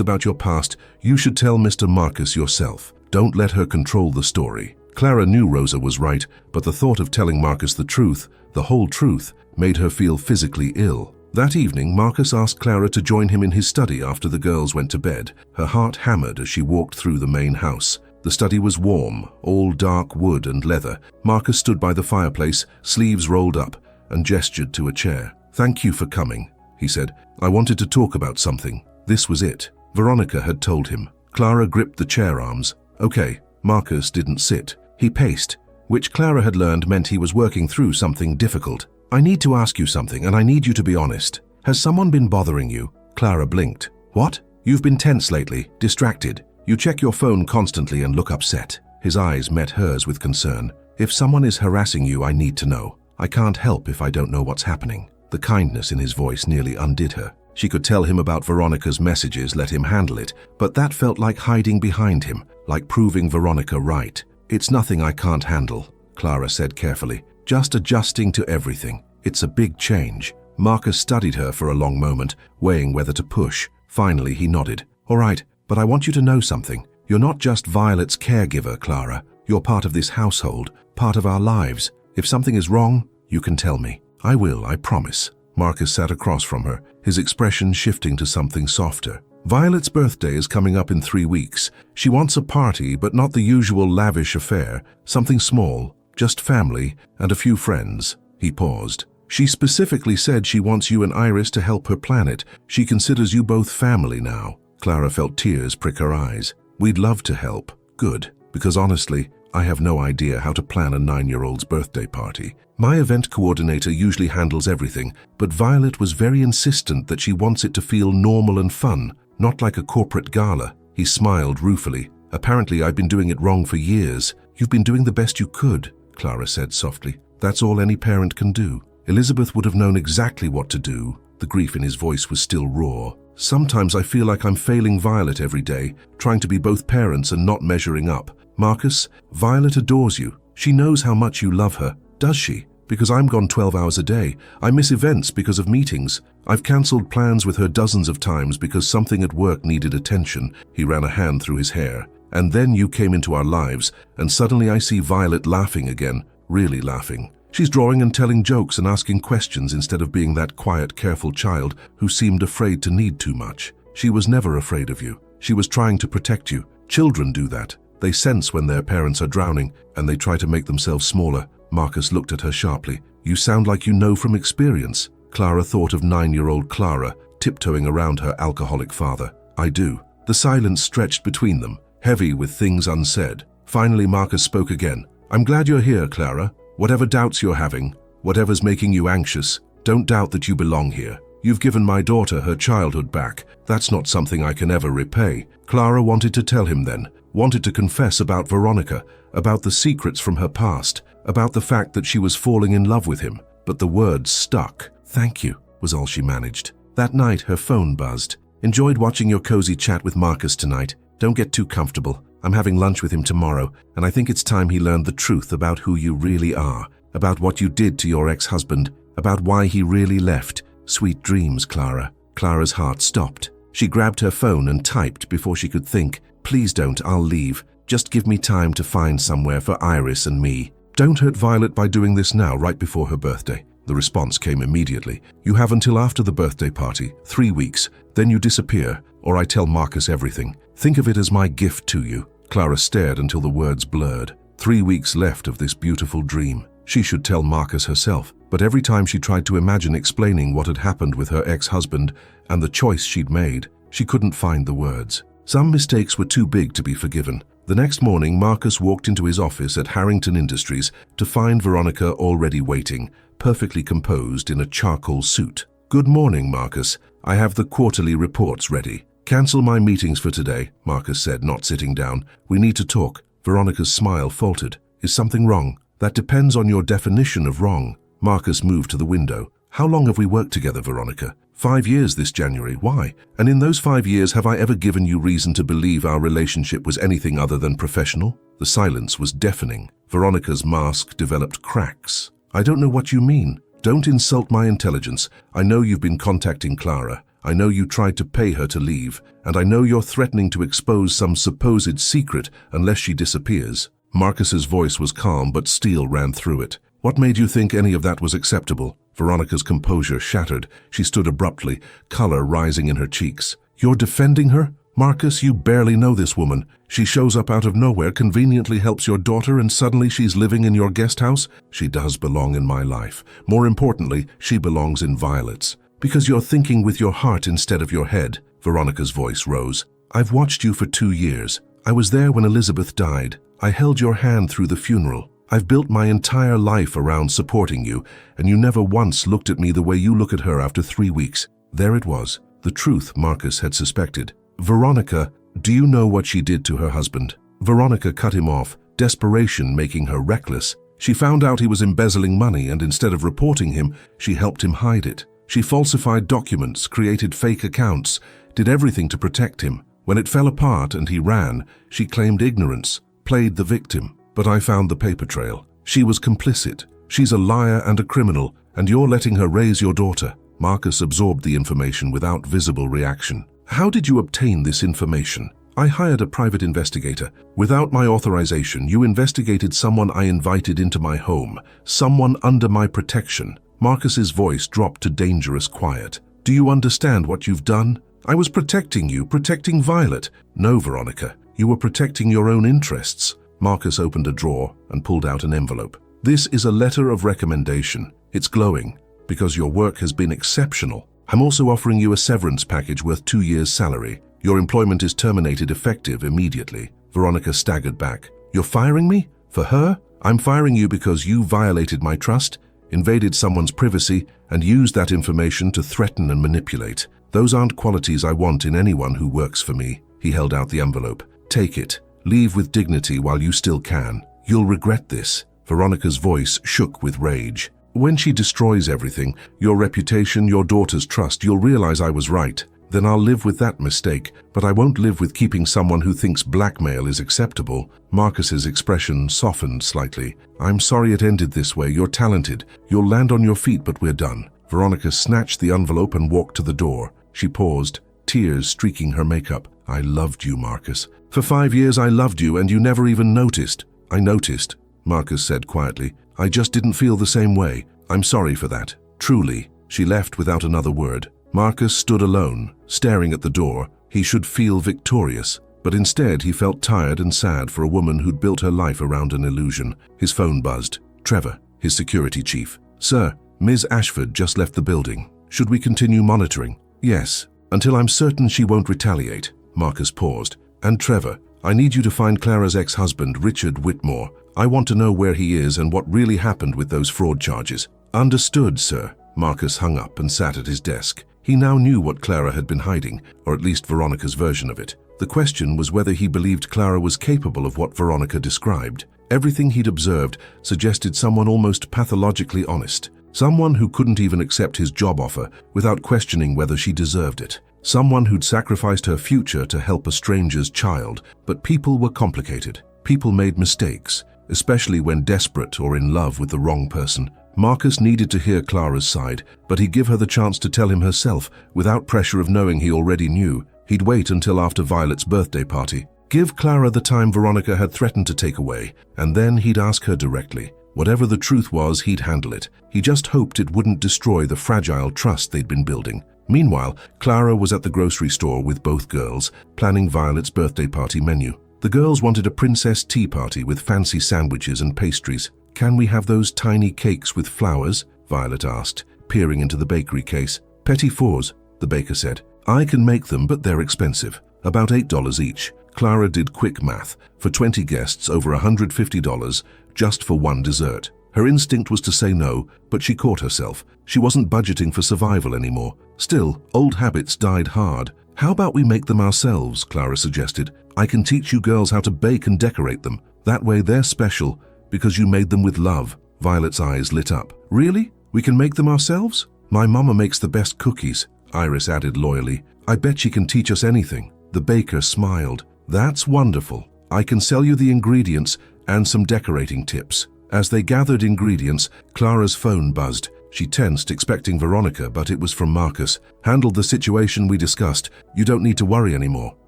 about your past, you should tell Mr. Marcus yourself. Don't let her control the story." Clara knew Rosa was right, but the thought of telling Marcus the truth, the whole truth, made her feel physically ill. That evening, Marcus asked Clara to join him in his study after the girls went to bed. Her heart hammered as she walked through the main house. The study was warm, all dark wood and leather. Marcus stood by the fireplace, sleeves rolled up, and gestured to a chair. "Thank you for coming," he said. "I wanted to talk about something." This was it. Veronica had told him. Clara gripped the chair arms. "Okay." Marcus didn't sit. He paced, which Clara had learned meant he was working through something difficult. "I need to ask you something, and I need you to be honest. Has someone been bothering you?" Clara blinked. "What? You've been tense lately, distracted. You check your phone constantly and look upset." His eyes met hers with concern. "If someone is harassing you, I need to know. I can't help if I don't know what's happening." The kindness in his voice nearly undid her. She could tell him about Veronica's messages, let him handle it, but that felt like hiding behind him, like proving Veronica right. "It's nothing I can't handle," Clara said carefully. "Just adjusting to everything. It's a big change." Marcus studied her for a long moment, weighing whether to push. Finally, he nodded. "All right, but I want you to know something. You're not just Violet's caregiver, Clara. You're part of this household, part of our lives. If something is wrong, you can tell me." "I will, I promise." Marcus sat across from her, his expression shifting to something softer. "Violet's birthday is coming up in 3 weeks. She wants a party, but not the usual lavish affair. Something small, just family and a few friends." He paused. "She specifically said she wants you and Iris to help her plan it. She considers you both family now." Clara felt tears prick her eyes. "We'd love to help." "Good, because honestly, I have no idea how to plan a 9-year-old's birthday party. My event coordinator usually handles everything, but Violet was very insistent that she wants it to feel normal and fun, not like a corporate gala." He smiled ruefully. "Apparently I've been doing it wrong for years." "You've been doing the best you could," Clara said softly. "That's all any parent can do. Elizabeth would have known exactly what to do." The grief in his voice was still raw. "Sometimes I feel like I'm failing Violet every day, trying to be both parents and not measuring up. Marcus, Violet adores you. She knows how much you love her. Does she? Because I'm gone 12 hours a day. I miss events because of meetings. I've cancelled plans with her dozens of times because something at work needed attention." He ran a hand through his hair. "And then you came into our lives, and suddenly I see Violet laughing again, really laughing. She's drawing and telling jokes and asking questions instead of being that quiet, careful child who seemed afraid to need too much. She was never afraid of you. She was trying to protect you. Children do that. They sense when their parents are drowning, and they try to make themselves smaller." Marcus looked at her sharply. "You sound like you know from experience." Clara thought of 9-year-old Clara, tiptoeing around her alcoholic father. "I do." The silence stretched between them, heavy with things unsaid. Finally, Marcus spoke again. "I'm glad you're here, Clara. Whatever doubts you're having, whatever's making you anxious, don't doubt that you belong here. You've given my daughter her childhood back. That's not something I can ever repay." Clara wanted to tell him then, wanted to confess about Veronica, about the secrets from her past, about the fact that she was falling in love with him, but the words stuck. "Thank you," was all she managed. That night, her phone buzzed. "Enjoyed watching your cozy chat with Marcus tonight. Don't get too comfortable. I'm having lunch with him tomorrow, and I think it's time he learned the truth about who you really are, about what you did to your ex-husband, about why he really left. Sweet dreams, Clara." Clara's heart stopped. She grabbed her phone and typed before she could think. "Please don't, I'll leave. Just give me time to find somewhere for Iris and me. Don't hurt Violet by doing this now, right before her birthday." The response came immediately. "You have until after the birthday party, 3 weeks. Then you disappear, or I tell Marcus everything. Think of it as my gift to you." Clara stared until the words blurred. 3 weeks left of this beautiful dream. She should tell Marcus herself, but every time she tried to imagine explaining what had happened with her ex-husband and the choice she'd made, she couldn't find the words. Some mistakes were too big to be forgiven. The next morning, Marcus walked into his office at Harrington Industries to find Veronica already waiting, perfectly composed in a charcoal suit. "Good morning, Marcus. I have the quarterly reports ready." "Cancel my meetings for today," Marcus said, not sitting down. "We need to talk." Veronica's smile faltered. "Is something wrong?" "That depends on your definition of wrong." Marcus moved to the window. "How long have we worked together, Veronica?" 5 years this January. Why? And in those 5 years, have I ever given you reason to believe our relationship was anything other than professional? The silence was deafening. Veronica's mask developed cracks. "I don't know what you mean. Don't insult my intelligence. I know you've been contacting Clara. I know you tried to pay her to leave. And I know you're threatening to expose some supposed secret unless she disappears." Marcus's voice was calm, but steel ran through it. "What made you think any of that was acceptable?" Veronica's composure shattered. She stood abruptly, color rising in her cheeks. "You're defending her? Marcus, you barely know this woman. She shows up out of nowhere, conveniently helps your daughter, and suddenly she's living in your guest house? She does belong in my life. More importantly, she belongs in Violet's. Because you're thinking with your heart instead of your head." Veronica's voice rose. "I've watched you for 2 years. I was there when Elizabeth died. I held your hand through the funeral. I've built my entire life around supporting you, and you never once looked at me the way you look at her after 3 weeks." There it was, the truth Marcus had suspected. "Veronica, do you know what she did to her husband?" Veronica cut him off, desperation making her reckless. She found out he was embezzling money, and instead of reporting him, she helped him hide it. She falsified documents, created fake accounts, did everything to protect him. When it fell apart and he ran, she claimed ignorance, played the victim. But I found the paper trail. She was complicit. She's a liar and a criminal, and you're letting her raise your daughter." Marcus absorbed the information without visible reaction. "How did you obtain this information?" "I hired a private investigator. Without my authorization, you investigated someone I invited into my home, someone under my protection." Marcus's voice dropped to dangerous quiet. "Do you understand what you've done? I was protecting you, protecting Violet." "No, Veronica, you were protecting your own interests." Marcus opened a drawer and pulled out an envelope. "This is a letter of recommendation. It's glowing, because your work has been exceptional. I'm also offering you a severance package worth 2 years' salary. Your employment is terminated effective immediately." Veronica staggered back. "You're firing me? For her? I'm firing you because you violated my trust, invaded someone's privacy, and used that information to threaten and manipulate. Those aren't qualities I want in anyone who works for me." He held out the envelope. "Take it. Leave with dignity while you still can. You'll regret this." Veronica's voice shook with rage. "When she destroys everything, your reputation, your daughter's trust, you'll realize I was right. Then I'll live with that mistake, but I won't live with keeping someone who thinks blackmail is acceptable." Marcus's expression softened slightly. "I'm sorry it ended this way. You're talented. You'll land on your feet, but we're done." Veronica snatched the envelope and walked to the door. She paused, tears streaking her makeup. "I loved you, Marcus. For 5 years I loved you, and you never even noticed." "I noticed," Marcus said quietly. "I just didn't feel the same way. I'm sorry for that. Truly." She left without another word. Marcus stood alone, staring at the door. He should feel victorious, but instead he felt tired and sad for a woman who'd built her life around an illusion. His phone buzzed. Trevor, his security chief. "Sir, Ms. Ashford just left the building. Should we continue monitoring?" "Yes, until I'm certain she won't retaliate." Marcus paused. "And Trevor, I need you to find Clara's ex-husband, Richard Whitmore. I want to know where he is and what really happened with those fraud charges." "Understood, sir." Marcus hung up and sat at his desk. He now knew what Clara had been hiding, or at least Veronica's version of it. The question was whether he believed Clara was capable of what Veronica described. Everything he'd observed suggested someone almost pathologically honest. Someone who couldn't even accept his job offer without questioning whether she deserved it. Someone who'd sacrificed her future to help a stranger's child. But people were complicated. People made mistakes, especially when desperate or in love with the wrong person. Marcus needed to hear Clara's side, but he'd give her the chance to tell him herself, without pressure of knowing he already knew. He'd wait until after Violet's birthday party. Give Clara the time Veronica had threatened to take away, and then he'd ask her directly. Whatever the truth was, he'd handle it. He just hoped it wouldn't destroy the fragile trust they'd been building. Meanwhile, Clara was at the grocery store with both girls, planning Violet's birthday party menu. The girls wanted a princess tea party with fancy sandwiches and pastries. Can we have those tiny cakes with flowers? Violet asked, peering into the bakery case. Petit fours, the baker said. I can make them, but they're expensive. About $8 each. Clara did quick math. For 20 guests, over $150 just for one dessert. Her instinct was to say no, but she caught herself. She wasn't budgeting for survival anymore. Still, old habits died hard. How about we make them ourselves, Clara suggested. I can teach you girls how to bake and decorate them. That way they're special because you made them with love. Violet's eyes lit up. Really? We can make them ourselves? My mama makes the best cookies, Iris added loyally. I bet she can teach us anything. The baker smiled. That's wonderful. I can sell you the ingredients and some decorating tips. As they gathered ingredients, Clara's phone buzzed. She tensed, expecting Veronica, but it was from Marcus. Handled the situation we discussed. You don't need to worry anymore.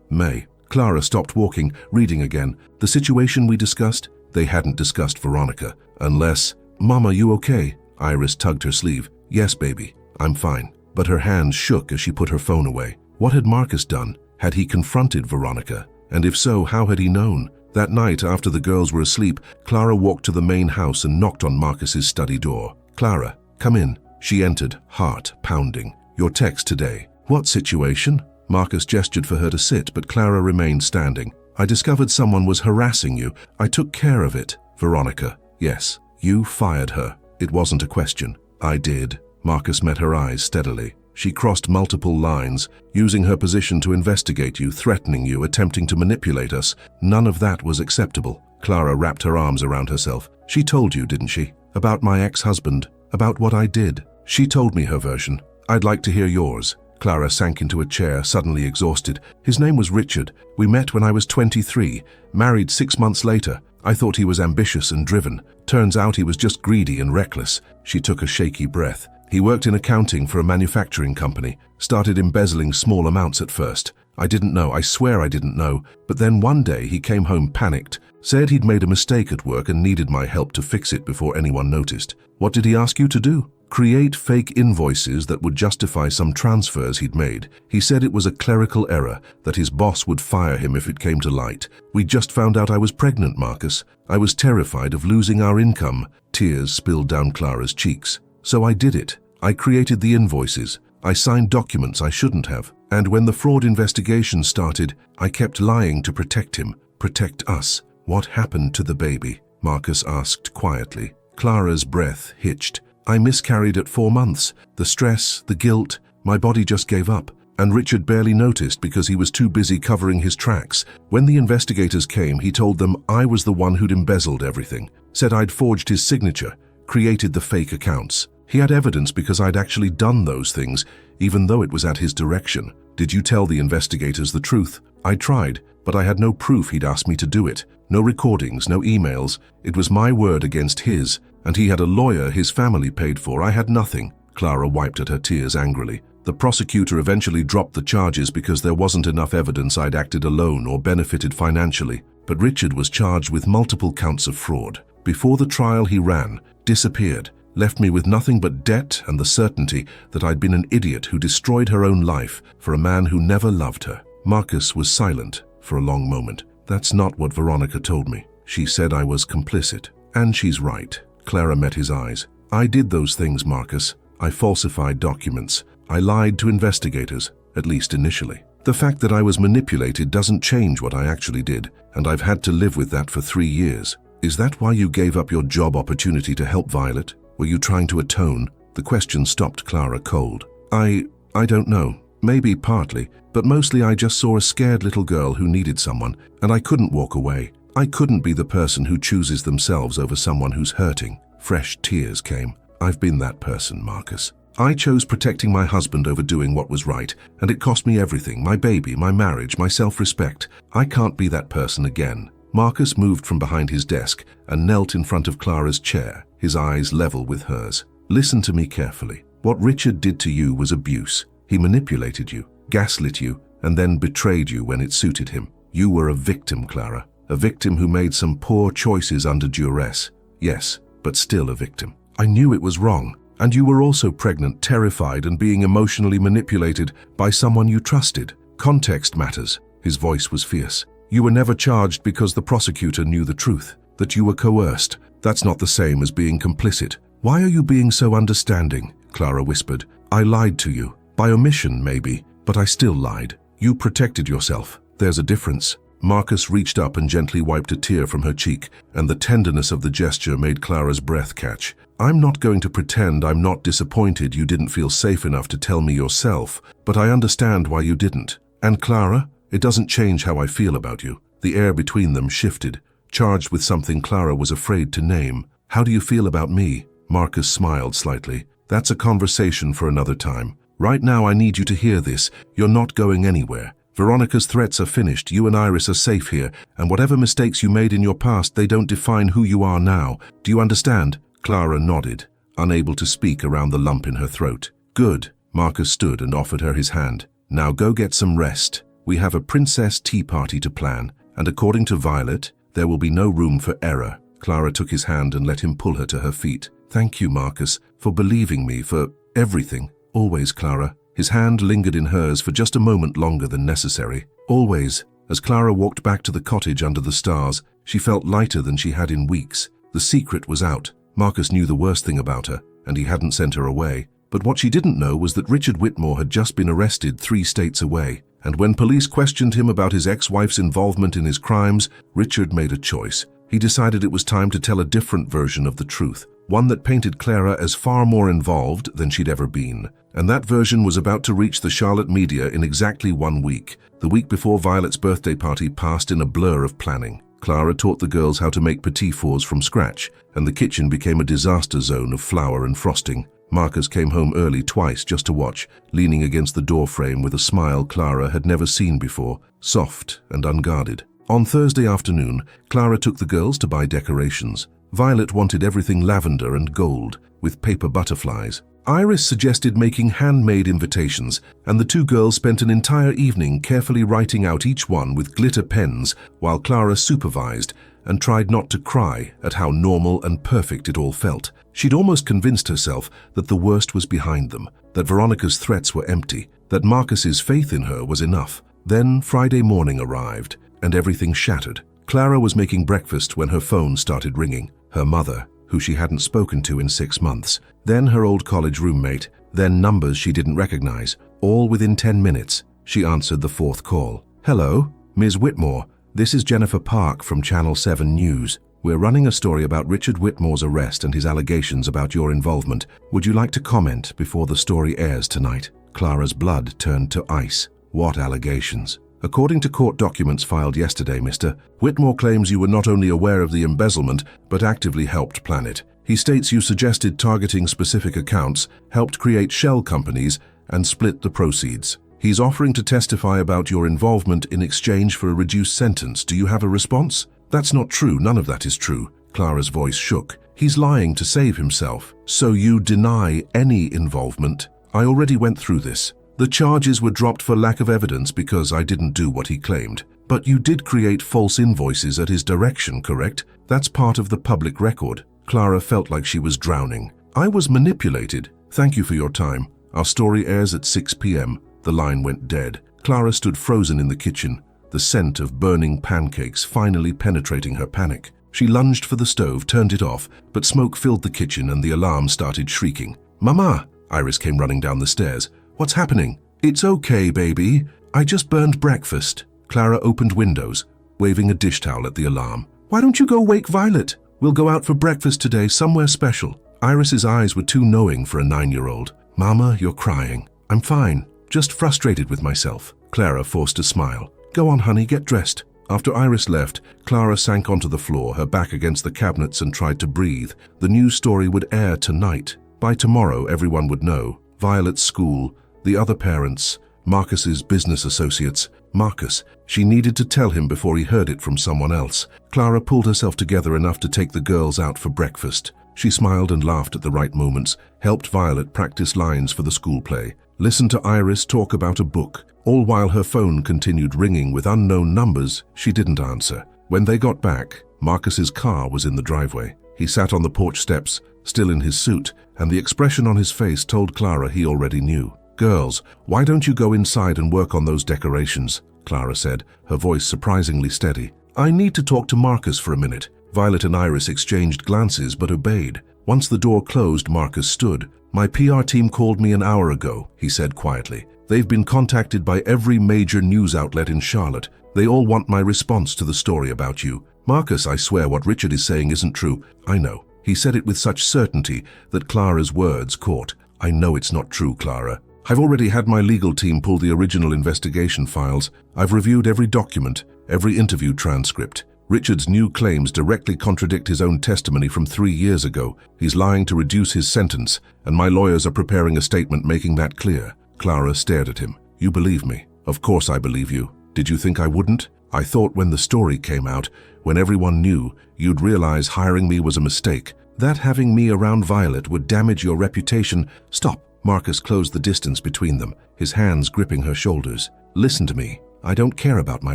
May. Clara stopped walking, reading again. The situation we discussed? They hadn't discussed Veronica. Unless... Mama, you okay? Iris tugged her sleeve. Yes, baby. I'm fine. But her hands shook as she put her phone away. What had Marcus done? Had he confronted Veronica? And if so, how had he known? That night, after the girls were asleep, Clara walked to the main house and knocked on Marcus's study door. Clara, come in. She entered, heart pounding. Your text today. What situation? Marcus gestured for her to sit, but Clara remained standing. I discovered someone was harassing you. I took care of it. Veronica. Yes. You fired her. It wasn't a question. I did. Marcus met her eyes steadily. She crossed multiple lines, using her position to investigate you, threatening you, attempting to manipulate us. None of that was acceptable. Clara wrapped her arms around herself. She told you, didn't she? About my ex-husband. About what I did. She told me her version. I'd like to hear yours. Clara sank into a chair, suddenly exhausted. His name was Richard. We met when I was 23, married 6 months later. I thought he was ambitious and driven. Turns out he was just greedy and reckless. She took a shaky breath. He worked in accounting for a manufacturing company, started embezzling small amounts at first. I didn't know, I swear I didn't know, but then one day he came home panicked, said he'd made a mistake at work and needed my help to fix it before anyone noticed. What did he ask you to do? Create fake invoices that would justify some transfers he'd made. He said it was a clerical error, that his boss would fire him if it came to light. We just found out I was pregnant, Marcus. I was terrified of losing our income. Tears spilled down Clara's cheeks. So I did it. I created the invoices. I signed documents I shouldn't have. And when the fraud investigation started, I kept lying to protect him, protect us. What happened to the baby? Marcus asked quietly. Clara's breath hitched. I miscarried at 4 months. The stress, the guilt, my body just gave up. And Richard barely noticed because he was too busy covering his tracks. When the investigators came, he told them I was the one who'd embezzled everything. Said I'd forged his signature, created the fake accounts. He had evidence because I'd actually done those things, even though it was at his direction. Did you tell the investigators the truth? I tried, but I had no proof he'd asked me to do it. No recordings, no emails. It was my word against his, and he had a lawyer his family paid for. I had nothing. Clara wiped at her tears angrily. The prosecutor eventually dropped the charges because there wasn't enough evidence I'd acted alone or benefited financially. But Richard was charged with multiple counts of fraud. Before the trial he ran, disappeared, left me with nothing but debt and the certainty that I'd been an idiot who destroyed her own life for a man who never loved her. Marcus was silent for a long moment. That's not what Veronica told me. She said I was complicit. And she's right. Clara met his eyes. I did those things, Marcus. I falsified documents. I lied to investigators, at least initially. The fact that I was manipulated doesn't change what I actually did, and I've had to live with that for 3 years. Is that why you gave up your job opportunity to help Violet? Were you trying to atone? The question stopped Clara cold. I don't know. Maybe partly, but mostly I just saw a scared little girl who needed someone, and I couldn't walk away. I couldn't be the person who chooses themselves over someone who's hurting. Fresh tears came. I've been that person, Marcus. I chose protecting my husband over doing what was right, and it cost me everything, my baby, my marriage, my self-respect. I can't be that person again. Marcus moved from behind his desk and knelt in front of Clara's chair, his eyes level with hers. Listen to me carefully. What Richard did to you was abuse. He manipulated you, gaslit you, and then betrayed you when it suited him. You were a victim, Clara. A victim who made some poor choices under duress. Yes, but still a victim. I knew it was wrong. And you were also pregnant, terrified, and being emotionally manipulated by someone you trusted. Context matters. His voice was fierce. You were never charged because the prosecutor knew the truth, that you were coerced. That's not the same as being complicit. Why are you being so understanding? Clara whispered. I lied to you. By omission, maybe, but I still lied. You protected yourself. There's a difference. Marcus reached up and gently wiped a tear from her cheek, and the tenderness of the gesture made Clara's breath catch. I'm not going to pretend I'm not disappointed you didn't feel safe enough to tell me yourself, but I understand why you didn't. And Clara, it doesn't change how I feel about you. The air between them shifted, charged with something Clara was afraid to name. How do you feel about me? Marcus smiled slightly. That's a conversation for another time. Right now I need you to hear this. You're not going anywhere. Veronica's threats are finished. You and Iris are safe here, and whatever mistakes you made in your past, they don't define who you are now. Do you understand? Clara nodded, unable to speak around the lump in her throat. Good. Marcus stood and offered her his hand. Now go get some rest. We have a princess tea party to plan, and according to Violet, there will be no room for error. Clara took his hand and let him pull her to her feet. Thank you, Marcus, for believing me, for everything. Always, Clara. His hand lingered in hers for just a moment longer than necessary. Always. As Clara walked back to the cottage under the stars, she felt lighter than she had in weeks. The secret was out. Marcus knew the worst thing about her, and he hadn't sent her away. But what she didn't know was that Richard Whitmore had just been arrested 3 states away. And when police questioned him about his ex-wife's involvement in his crimes, Richard made a choice. He decided it was time to tell a different version of the truth, one that painted Clara as far more involved than she'd ever been. And that version was about to reach the Charlotte media in exactly 1 week. The week before Violet's birthday party passed in a blur of planning. Clara taught the girls how to make petit fours from scratch, and the kitchen became a disaster zone of flour and frosting. Marcus came home early twice just to watch, leaning against the doorframe with a smile Clara had never seen before, soft and unguarded. On Thursday afternoon, Clara took the girls to buy decorations. Violet wanted everything lavender and gold, with paper butterflies. Iris suggested making handmade invitations, and the 2 girls spent an entire evening carefully writing out each one with glitter pens while Clara supervised and tried not to cry at how normal and perfect it all felt. She'd almost convinced herself that the worst was behind them, that Veronica's threats were empty, that Marcus's faith in her was enough. Then Friday morning arrived, and everything shattered. Clara was making breakfast when her phone started ringing. Her mother, who she hadn't spoken to in 6 months, then her old college roommate, then numbers she didn't recognize, all within 10 minutes. She answered the 4th call. Hello, Ms. Whitmore. This is Jennifer Park from Channel 7 News. We're running a story about Richard Whitmore's arrest and his allegations about your involvement. Would you like to comment before the story airs tonight? Clara's blood turned to ice. What allegations? According to court documents filed yesterday, Mr. Whitmore claims you were not only aware of the embezzlement, but actively helped plan it. He states you suggested targeting specific accounts, helped create shell companies, and split the proceeds. He's offering to testify about your involvement in exchange for a reduced sentence. Do you have a response? That's not true. None of that is true. Clara's voice shook. He's lying to save himself. So you deny any involvement? I already went through this. The charges were dropped for lack of evidence because I didn't do what he claimed. But you did create false invoices at his direction, correct? That's part of the public record. Clara felt like she was drowning. I was manipulated. Thank you for your time. Our story airs at 6 p.m. The line went dead. Clara stood frozen in the kitchen, the scent of burning pancakes finally penetrating her panic. She lunged for the stove, turned it off, but smoke filled the kitchen and the alarm started shrieking. Mama! Iris came running down the stairs. What's happening? It's okay, baby. I just burned breakfast. Clara opened windows, waving a dish towel at the alarm. Why don't you go wake Violet? We'll go out for breakfast today, somewhere special. Iris's eyes were too knowing for a 9-year-old. Mama, you're crying. I'm fine, just frustrated with myself. Clara forced a smile. Go on, honey, get dressed. After Iris left, Clara sank onto the floor, her back against the cabinets, and tried to breathe. The news story would air tonight. By tomorrow, everyone would know. Violet's school, the other parents, Marcus's business associates. Marcus. She needed to tell him before he heard it from someone else. Clara pulled herself together enough to take the girls out for breakfast. She smiled and laughed at the right moments, helped Violet practice lines for the school play, listened to Iris talk about a book, all while her phone continued ringing with unknown numbers she didn't answer. When they got back, Marcus's car was in the driveway. He sat on the porch steps, still in his suit, and the expression on his face told Clara he already knew. "Girls, why don't you go inside and work on those decorations?" Clara said, her voice surprisingly steady. "I need to talk to Marcus for a minute." Violet and Iris exchanged glances but obeyed. Once the door closed, Marcus stood. "My PR team called me an hour ago," he said quietly. "They've been contacted by every major news outlet in Charlotte. They all want my response to the story about you." "Marcus, I swear what Richard is saying isn't true." "I know." He said it with such certainty that Clara's words caught. "I know it's not true, Clara. I've already had my legal team pull the original investigation files. I've reviewed every document, every interview transcript. Richard's new claims directly contradict his own testimony from 3 years ago. He's lying to reduce his sentence, and my lawyers are preparing a statement making that clear." Clara stared at him. "You believe me?" "Of course I believe you. Did you think I wouldn't? I thought when the story came out, when everyone knew, you'd realize hiring me was a mistake. That having me around Violet would damage your reputation." "Stop." Marcus closed the distance between them, his hands gripping her shoulders. "Listen to me. I don't care about my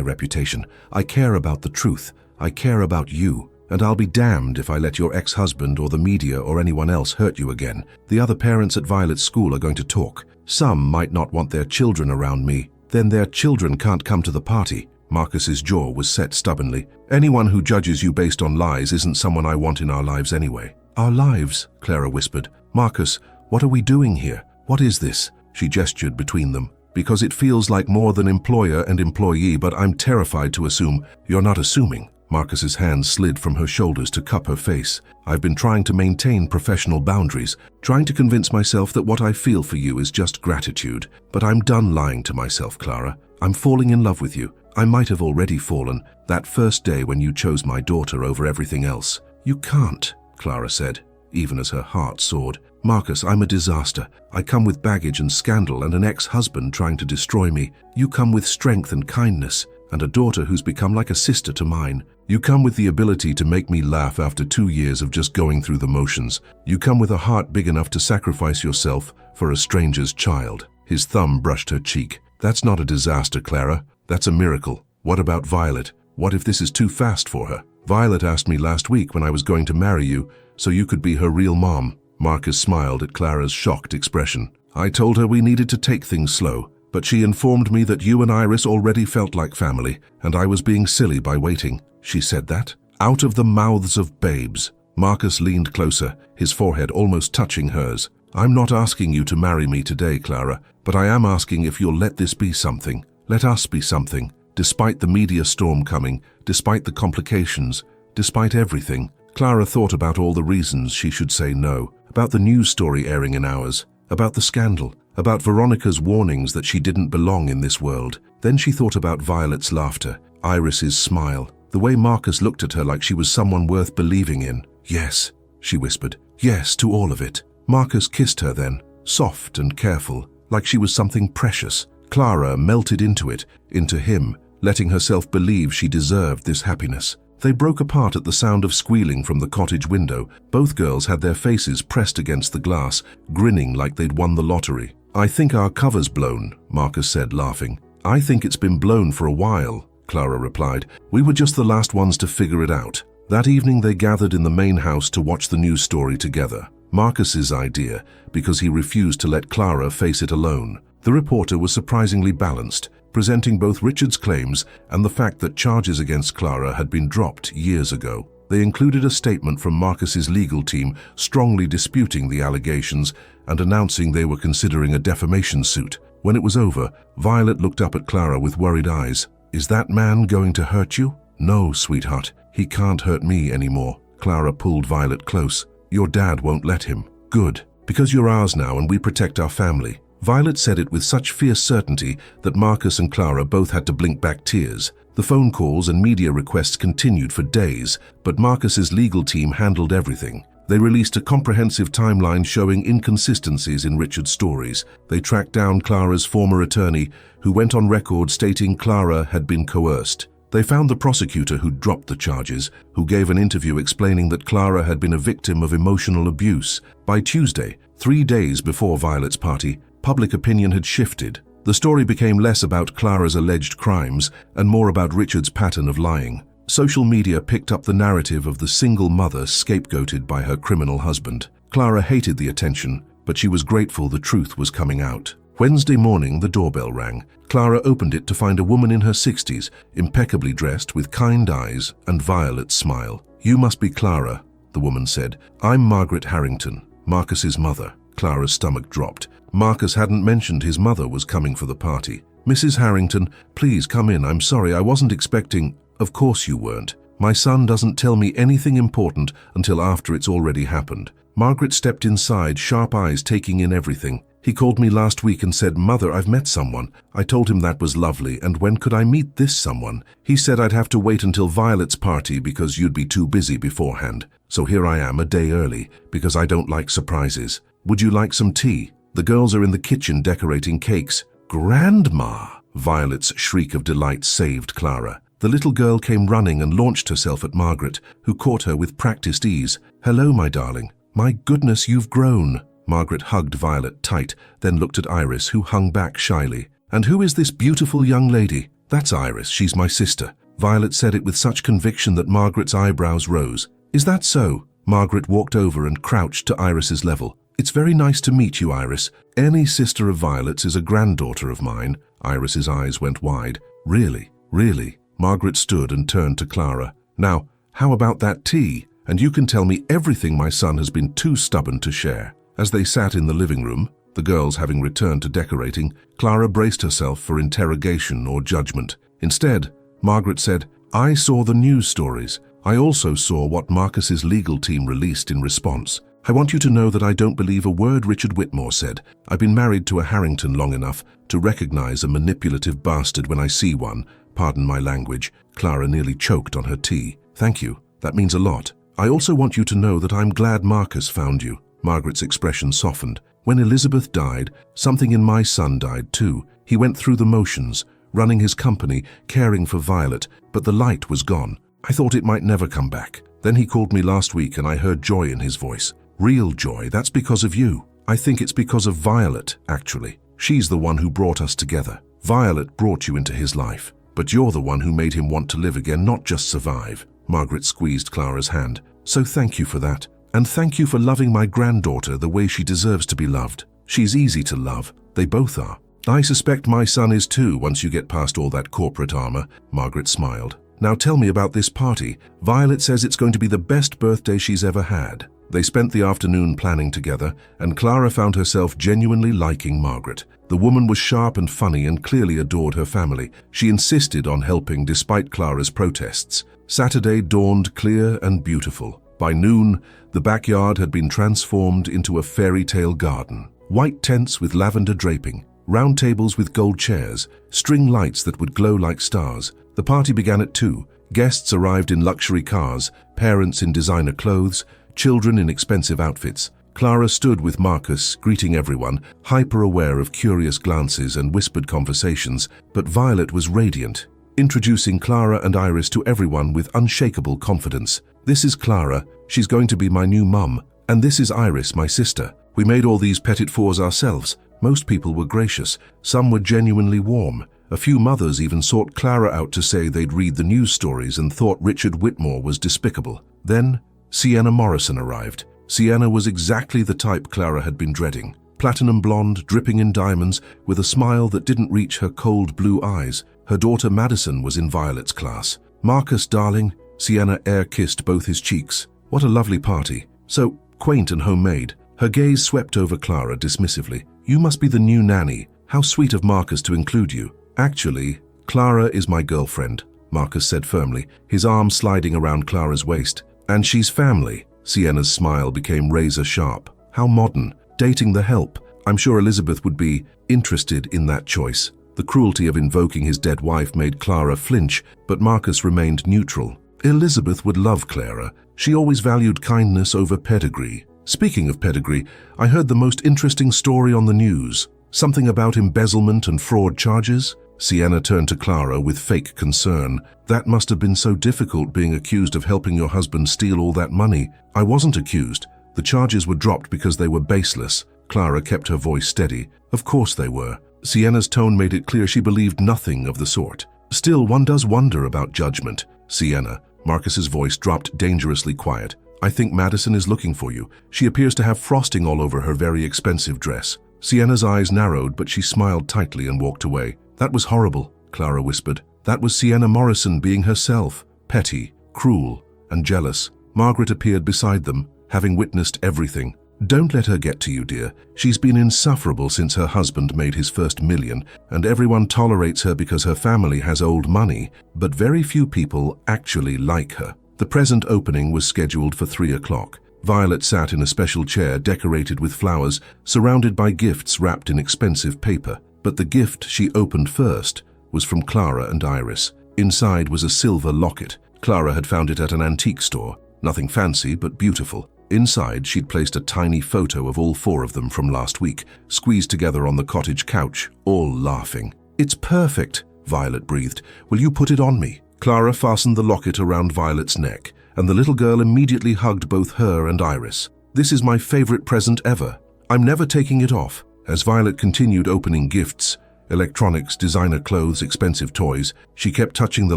reputation. I care about the truth. I care about you. And I'll be damned if I let your ex-husband or the media or anyone else hurt you again. The other parents at Violet's school are going to talk. Some might not want their children around me. Then their children can't come to the party." Marcus's jaw was set stubbornly. "Anyone who judges you based on lies isn't someone I want in our lives anyway." "Our lives?" Clara whispered. "Marcus, what are we doing here? What is this?" She gestured between them. "Because it feels like more than employer and employee, but I'm terrified to assume." "You're not assuming." Marcus's hands slid from her shoulders to cup her face. "I've been trying to maintain professional boundaries, trying to convince myself that what I feel for you is just gratitude. But I'm done lying to myself, Clara. I'm falling in love with you. I might have already fallen, that first day when you chose my daughter over everything else." "You can't," Clara said, even as her heart soared. "Marcus, I'm a disaster. I come with baggage and scandal and an ex-husband trying to destroy me. You come with strength and kindness, and a daughter who's become like a sister to mine. You come with the ability to make me laugh after 2 years of just going through the motions. You come with a heart big enough to sacrifice yourself for a stranger's child." His thumb brushed her cheek. "That's not a disaster, Clara. That's a miracle. What about Violet? What if this is too fast for her? Violet asked me last week when I was going to marry you, so you could be her real mom." Marcus smiled at Clara's shocked expression. "I told her we needed to take things slow, but she informed me that you and Iris already felt like family, and I was being silly by waiting." "She said that?" "Out of the mouths of babes." Marcus leaned closer, his forehead almost touching hers. "I'm not asking you to marry me today, Clara, but I am asking if you'll let this be something. Let us be something. Despite the media storm coming, despite the complications, despite everything." Clara thought about all the reasons she should say no, about the news story airing in hours, about the scandal, about Veronica's warnings that she didn't belong in this world. Then she thought about Violet's laughter, Iris's smile, the way Marcus looked at her like she was someone worth believing in. "Yes," she whispered. "Yes to all of it." Marcus kissed her then, soft and careful, like she was something precious. Clara melted into it, into him, letting herself believe she deserved this happiness. They broke apart at the sound of squealing from the cottage window. Both girls had their faces pressed against the glass, grinning like they'd won the lottery. "I think our cover's blown," Marcus said, laughing. "I think it's been blown for a while," Clara replied. "We were just the last ones to figure it out." That evening they gathered in the main house to watch the news story together. Marcus's idea, because he refused to let Clara face it alone. The reporter was surprisingly balanced, presenting both Richard's claims and the fact that charges against Clara had been dropped years ago. They included a statement from Marcus's legal team strongly disputing the allegations and announcing they were considering a defamation suit. When it was over, Violet looked up at Clara with worried eyes. "Is that man going to hurt you?" "No, sweetheart. He can't hurt me anymore." Clara pulled Violet close. "Your dad won't let him." "Good. Because you're ours now and we protect our family." Violet said it with such fierce certainty that Marcus and Clara both had to blink back tears. The phone calls and media requests continued for days, but Marcus's legal team handled everything. They released a comprehensive timeline showing inconsistencies in Richard's stories. They tracked down Clara's former attorney, who went on record stating Clara had been coerced. They found the prosecutor who dropped the charges, who gave an interview explaining that Clara had been a victim of emotional abuse. By Tuesday, 3 days before Violet's party, public opinion had shifted. The story became less about Clara's alleged crimes and more about Richard's pattern of lying. Social media picked up the narrative of the single mother scapegoated by her criminal husband. Clara hated the attention, but she was grateful the truth was coming out. Wednesday morning, the doorbell rang. Clara opened it to find a woman in her 60s, impeccably dressed with kind eyes and Violet's smile. "You must be Clara," the woman said. "I'm Margaret Harrington, Marcus's mother." Clara's stomach dropped. Marcus hadn't mentioned his mother was coming for the party. "Mrs. Harrington, please come in. I'm sorry, I wasn't expecting—" "Of course you weren't. My son doesn't tell me anything important until after it's already happened." Margaret stepped inside, sharp eyes taking in everything. "He called me last week and said, 'Mother, I've met someone.' I told him that was lovely, and when could I meet this someone? He said I'd have to wait until Violet's party because you'd be too busy beforehand. So here I am a day early, because I don't like surprises. Would you like some tea? The girls are in the kitchen decorating cakes." "Grandma!" Violet's shriek of delight saved Clara. The little girl came running and launched herself at Margaret, who caught her with practiced ease. "Hello, my darling. My goodness, you've grown." Margaret hugged Violet tight, then looked at Iris, who hung back shyly. "And who is this beautiful young lady?" "That's Iris. She's my sister." Violet said it with such conviction that Margaret's eyebrows rose. "Is that so?" Margaret walked over and crouched to Iris's level. "It's very nice to meet you, Iris. Any sister of Violet's is a granddaughter of mine." Iris's eyes went wide. "Really? Really?" Margaret stood and turned to Clara. "Now, how about that tea? And you can tell me everything my son has been too stubborn to share." As they sat in the living room, the girls having returned to decorating, Clara braced herself for interrogation or judgment. Instead, Margaret said, "I saw the news stories. I also saw what Marcus's legal team released in response. I want you to know that I don't believe a word Richard Whitmore said. I've been married to a Harrington long enough to recognize a manipulative bastard when I see one. Pardon my language." Clara nearly choked on her tea. "Thank you. That means a lot. I also want you to know that I'm glad Marcus found you." Margaret's expression softened. "When Elizabeth died, something in my son died too. He went through the motions, running his company, caring for Violet, but the light was gone. I thought it might never come back. Then he called me last week and I heard joy in his voice. Real joy. That's because of you. I think it's because of Violet, actually. She's the one who brought us together. Violet brought you into his life, but you're the one who made him want to live again, not just survive." Margaret squeezed Clara's hand. "So thank you for that. And thank you for loving my granddaughter the way she deserves to be loved. She's easy to love. They both are. I suspect my son is too once you get past all that corporate armor." Margaret smiled. "Now tell me about this party. Violet says it's going to be the best birthday she's ever had." They spent the afternoon planning together, and Clara found herself genuinely liking Margaret. The woman was sharp and funny and clearly adored her family. She insisted on helping despite Clara's protests. Saturday dawned clear and beautiful. By noon, the backyard had been transformed into a fairy tale garden. White tents with lavender draping, round tables with gold chairs, string lights that would glow like stars. The party began at 2. Guests arrived in luxury cars, parents in designer clothes, children in expensive outfits. Clara stood with Marcus, greeting everyone, hyper-aware of curious glances and whispered conversations, but Violet was radiant, introducing Clara and Iris to everyone with unshakable confidence. "This is Clara. She's going to be my new mum. And this is Iris, my sister. We made all these petit fours ourselves." Most people were gracious. Some were genuinely warm. A few mothers even sought Clara out to say they'd read the news stories and thought Richard Whitmore was despicable. Then, Sienna Morrison arrived. Sienna was exactly the type Clara had been dreading. Platinum blonde, dripping in diamonds, with a smile that didn't reach her cold blue eyes. Her daughter Madison was in Violet's class. "Marcus, darling," Sienna air-kissed both his cheeks. "What a lovely party. So quaint and homemade." Her gaze swept over Clara dismissively. "You must be the new nanny. How sweet of Marcus to include you." "Actually, Clara is my girlfriend," Marcus said firmly, his arm sliding around Clara's waist. "And she's family." Sienna's smile became razor-sharp. "How modern. Dating the help. I'm sure Elizabeth would be interested in that choice." The cruelty of invoking his dead wife made Clara flinch, but Marcus remained neutral. "Elizabeth would love Clara. She always valued kindness over pedigree." "Speaking of pedigree, I heard the most interesting story on the news. Something about embezzlement and fraud charges?" Sienna turned to Clara with fake concern. "That must have been so difficult being accused of helping your husband steal all that money." "I wasn't accused. The charges were dropped because they were baseless." Clara kept her voice steady. "Of course they were." Sienna's tone made it clear she believed nothing of the sort. "Still, one does wonder about judgment." "Sienna," Marcus's voice dropped dangerously quiet. "I think Madison is looking for you. She appears to have frosting all over her very expensive dress." Sienna's eyes narrowed, but she smiled tightly and walked away. That was horrible, Clara whispered. That was Sienna Morrison being herself, petty, cruel, and jealous. Margaret appeared beside them, having witnessed everything. Don't let her get to you, dear. She's been insufferable since her husband made his first million, and everyone tolerates her because her family has old money, but very few people actually like her. The present opening was scheduled for 3 o'clock. Violet sat in a special chair decorated with flowers, surrounded by gifts wrapped in expensive paper. But the gift she opened first was from Clara and Iris. Inside was a silver locket. Clara had found it at an antique store. Nothing fancy, but beautiful. Inside, she'd placed a tiny photo of all 4 of them from last week, squeezed together on the cottage couch, all laughing. "It's perfect," Violet breathed. "Will you put it on me?" Clara fastened the locket around Violet's neck, and the little girl immediately hugged both her and Iris. "This is my favorite present ever. I'm never taking it off." As Violet continued opening gifts, electronics, designer clothes, expensive toys, she kept touching the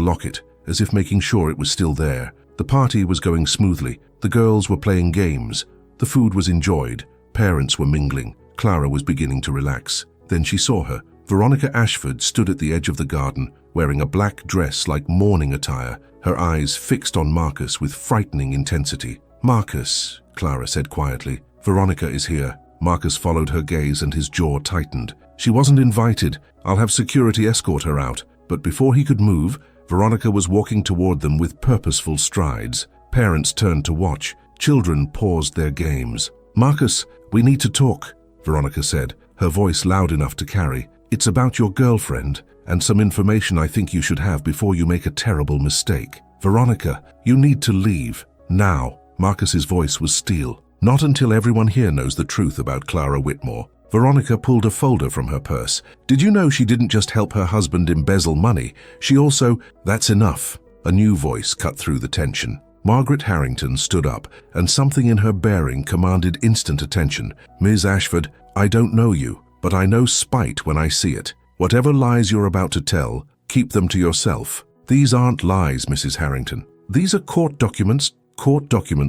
locket, as if making sure it was still there. The party was going smoothly. The girls were playing games. The food was enjoyed. Parents were mingling. Clara was beginning to relax. Then she saw her. Veronica Ashford stood at the edge of the garden, wearing a black dress like mourning attire, her eyes fixed on Marcus with frightening intensity. "Marcus," Clara said quietly, "Veronica is here." Marcus followed her gaze and his jaw tightened. "She wasn't invited. I'll have security escort her out." But before he could move, Veronica was walking toward them with purposeful strides. Parents turned to watch. Children paused their games. "Marcus, we need to talk," Veronica said, her voice loud enough to carry. "It's about your girlfriend, and some information I think you should have before you make a terrible mistake. Veronica, you need to leave. Now." Marcus's voice was steel. "Not until everyone here knows the truth about Clara Whitmore." Veronica pulled a folder from her purse. "Did you know she didn't just help her husband embezzle money? She also—" "That's enough." A new voice cut through the tension. Margaret Harrington stood up, and something in her bearing commanded instant attention. "Ms. Ashford, I don't know you, but I know spite when I see it. Whatever lies you're about to tell, keep them to yourself." "These aren't lies, Mrs. Harrington. These are court documents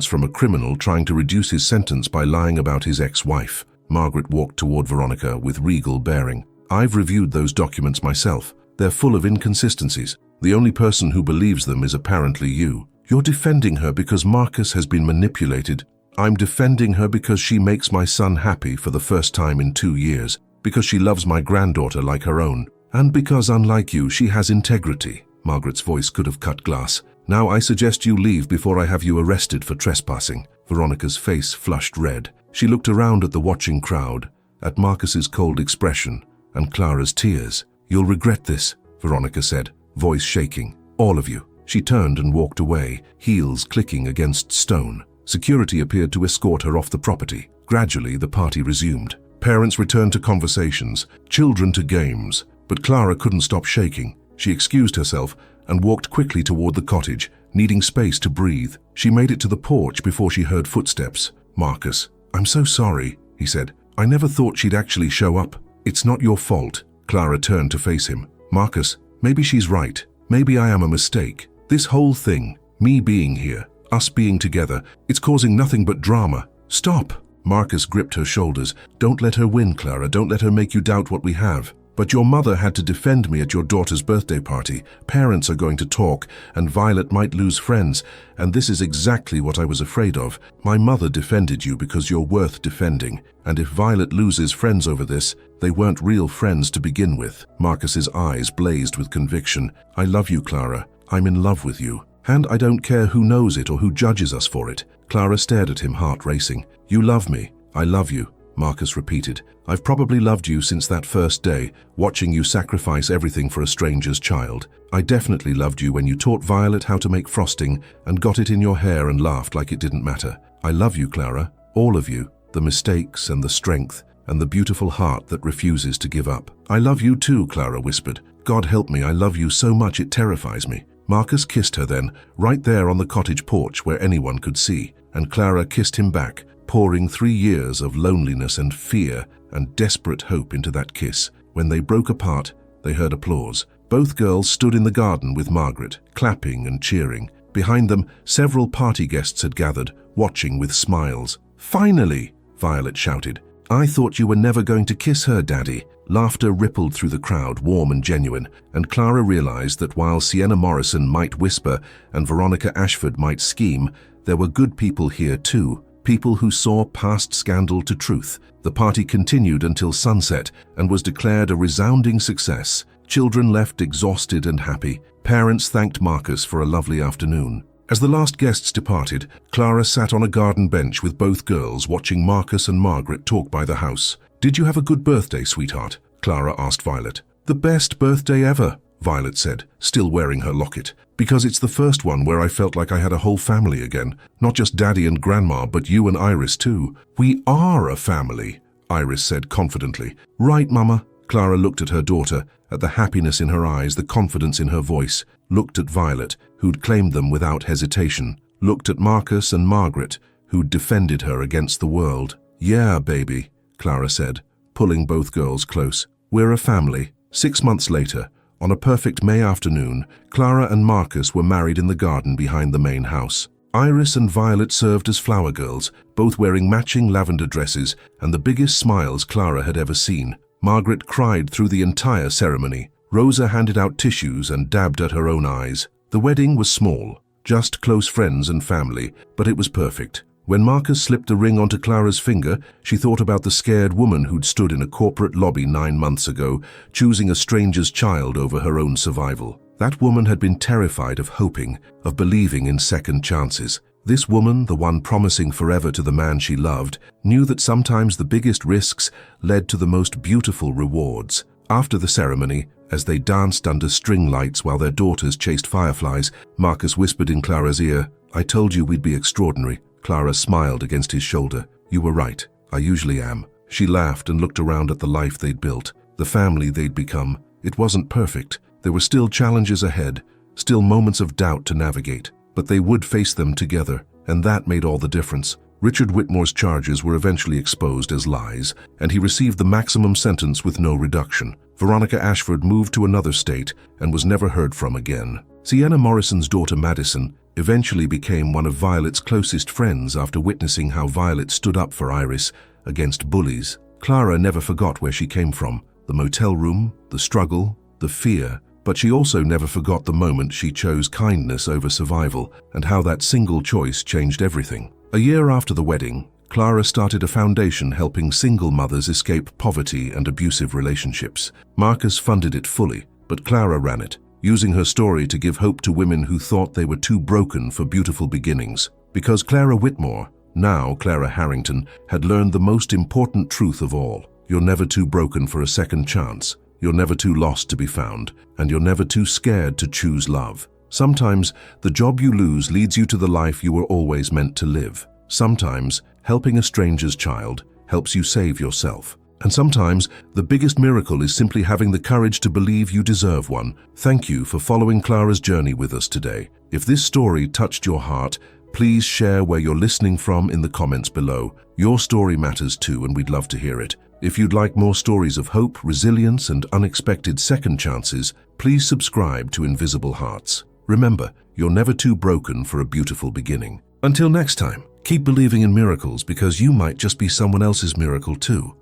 from a criminal trying to reduce his sentence by lying about his ex-wife." Margaret walked toward Veronica with regal bearing. "I've reviewed those documents myself. They're full of inconsistencies. The only person who believes them is apparently you. You're defending her because Marcus has been manipulated. I'm defending her because she makes my son happy for the first time in 2 years, because she loves my granddaughter like her own, and because, unlike you, she has integrity." Margaret's voice could have cut glass. "Now I suggest you leave before I have you arrested for trespassing." Veronica's face flushed red. She looked around at the watching crowd, at Marcus's cold expression, and Clara's tears. "You'll regret this," Veronica said, voice shaking. "All of you." She turned and walked away, heels clicking against stone. Security appeared to escort her off the property. Gradually, the party resumed. Parents returned to conversations, children to games, but Clara couldn't stop shaking. She excused herself and walked quickly toward the cottage, needing space to breathe. She made it to the porch before she heard footsteps. "Marcus, I'm so sorry," he said. "I never thought she'd actually show up." "It's not your fault." Clara turned to face him. "Marcus, maybe she's right. Maybe I am a mistake. This whole thing, me being here, us being together, it's causing nothing but drama. Stop." Marcus gripped her shoulders. "Don't let her win, Clara. Don't let her make you doubt what we have. But your mother had to defend me at your daughter's birthday party. Parents are going to talk, and Violet might lose friends, and this is exactly what I was afraid of. My mother defended you because you're worth defending, and if Violet loses friends over this, they weren't real friends to begin with." Marcus's eyes blazed with conviction. "I love you, Clara. I'm in love with you. And I don't care who knows it or who judges us for it." Clara stared at him, heart racing. "You love me. I love you," Marcus repeated. "I've probably loved you since that first day, watching you sacrifice everything for a stranger's child. I definitely loved you when you taught Violet how to make frosting and got it in your hair and laughed like it didn't matter. I love you, Clara. All of you. The mistakes and the strength and the beautiful heart that refuses to give up." "I love you too," Clara whispered. "God help me, I love you so much it terrifies me." Marcus kissed her then, right there on the cottage porch where anyone could see, and Clara kissed him back, pouring 3 years of loneliness and fear and desperate hope into that kiss. When they broke apart, they heard applause. Both girls stood in the garden with Margaret, clapping and cheering. Behind them, several party guests had gathered, watching with smiles. "Finally!" Violet shouted. "I thought you were never going to kiss her, Daddy." Laughter rippled through the crowd, warm and genuine, and Clara realized that while Sienna Morrison might whisper and Veronica Ashford might scheme, there were good people here too, people who saw past scandal to truth. The party continued until sunset and was declared a resounding success. Children left exhausted and happy. Parents thanked Marcus for a lovely afternoon. As the last guests departed, Clara sat on a garden bench with both girls, watching Marcus and Margaret talk by the house. "Did you have a good birthday, sweetheart?" Clara asked Violet. "The best birthday ever," Violet said, still wearing her locket. "Because it's the first one where I felt like I had a whole family again. Not just Daddy and Grandma, but you and Iris too." "We are a family," Iris said confidently. "Right, Mama." Clara looked at her daughter, at the happiness in her eyes, the confidence in her voice, looked at Violet, who'd claimed them without hesitation, looked at Marcus and Margaret, who'd defended her against the world. "Yeah, baby," Clara said, pulling both girls close. "We're a family." 6 months later, on a perfect May afternoon, Clara and Marcus were married in the garden behind the main house. Iris and Violet served as flower girls, both wearing matching lavender dresses and the biggest smiles Clara had ever seen. Margaret cried through the entire ceremony. Rosa handed out tissues and dabbed at her own eyes. The wedding was small, just close friends and family, but it was perfect. When Marcus slipped the ring onto Clara's finger, she thought about the scared woman who'd stood in a corporate lobby 9 months ago, choosing a stranger's child over her own survival. That woman had been terrified of hoping, of believing in second chances. This woman, the one promising forever to the man she loved, knew that sometimes the biggest risks led to the most beautiful rewards. After the ceremony, as they danced under string lights while their daughters chased fireflies, Marcus whispered in Clara's ear, "I told you we'd be extraordinary." Clara smiled against his shoulder. "You were right. I usually am." She laughed and looked around at the life they'd built, the family they'd become. It wasn't perfect. There were still challenges ahead, still moments of doubt to navigate. But they would face them together, and that made all the difference. Richard Whitmore's charges were eventually exposed as lies, and he received the maximum sentence with no reduction. Veronica Ashford moved to another state and was never heard from again. Sienna Morrison's daughter Madison eventually became one of Violet's closest friends after witnessing how Violet stood up for Iris against bullies. Clara never forgot where she came from, the motel room, the struggle, the fear, but she also never forgot the moment she chose kindness over survival and how that single choice changed everything. A year after the wedding, Clara started a foundation helping single mothers escape poverty and abusive relationships. Marcus funded it fully, but Clara ran it, using her story to give hope to women who thought they were too broken for beautiful beginnings. Because Clara Whitmore, now Clara Harrington, had learned the most important truth of all. You're never too broken for a second chance. You're never too lost to be found, and you're never too scared to choose love. Sometimes, the job you lose leads you to the life you were always meant to live. Sometimes, helping a stranger's child helps you save yourself. And sometimes, the biggest miracle is simply having the courage to believe you deserve one. Thank you for following Clara's journey with us today. If this story touched your heart, please share where you're listening from in the comments below. Your story matters too, and we'd love to hear it. If you'd like more stories of hope, resilience, and unexpected second chances, please subscribe to Invisible Hearts. Remember, you're never too broken for a beautiful beginning. Until next time, keep believing in miracles because you might just be someone else's miracle too.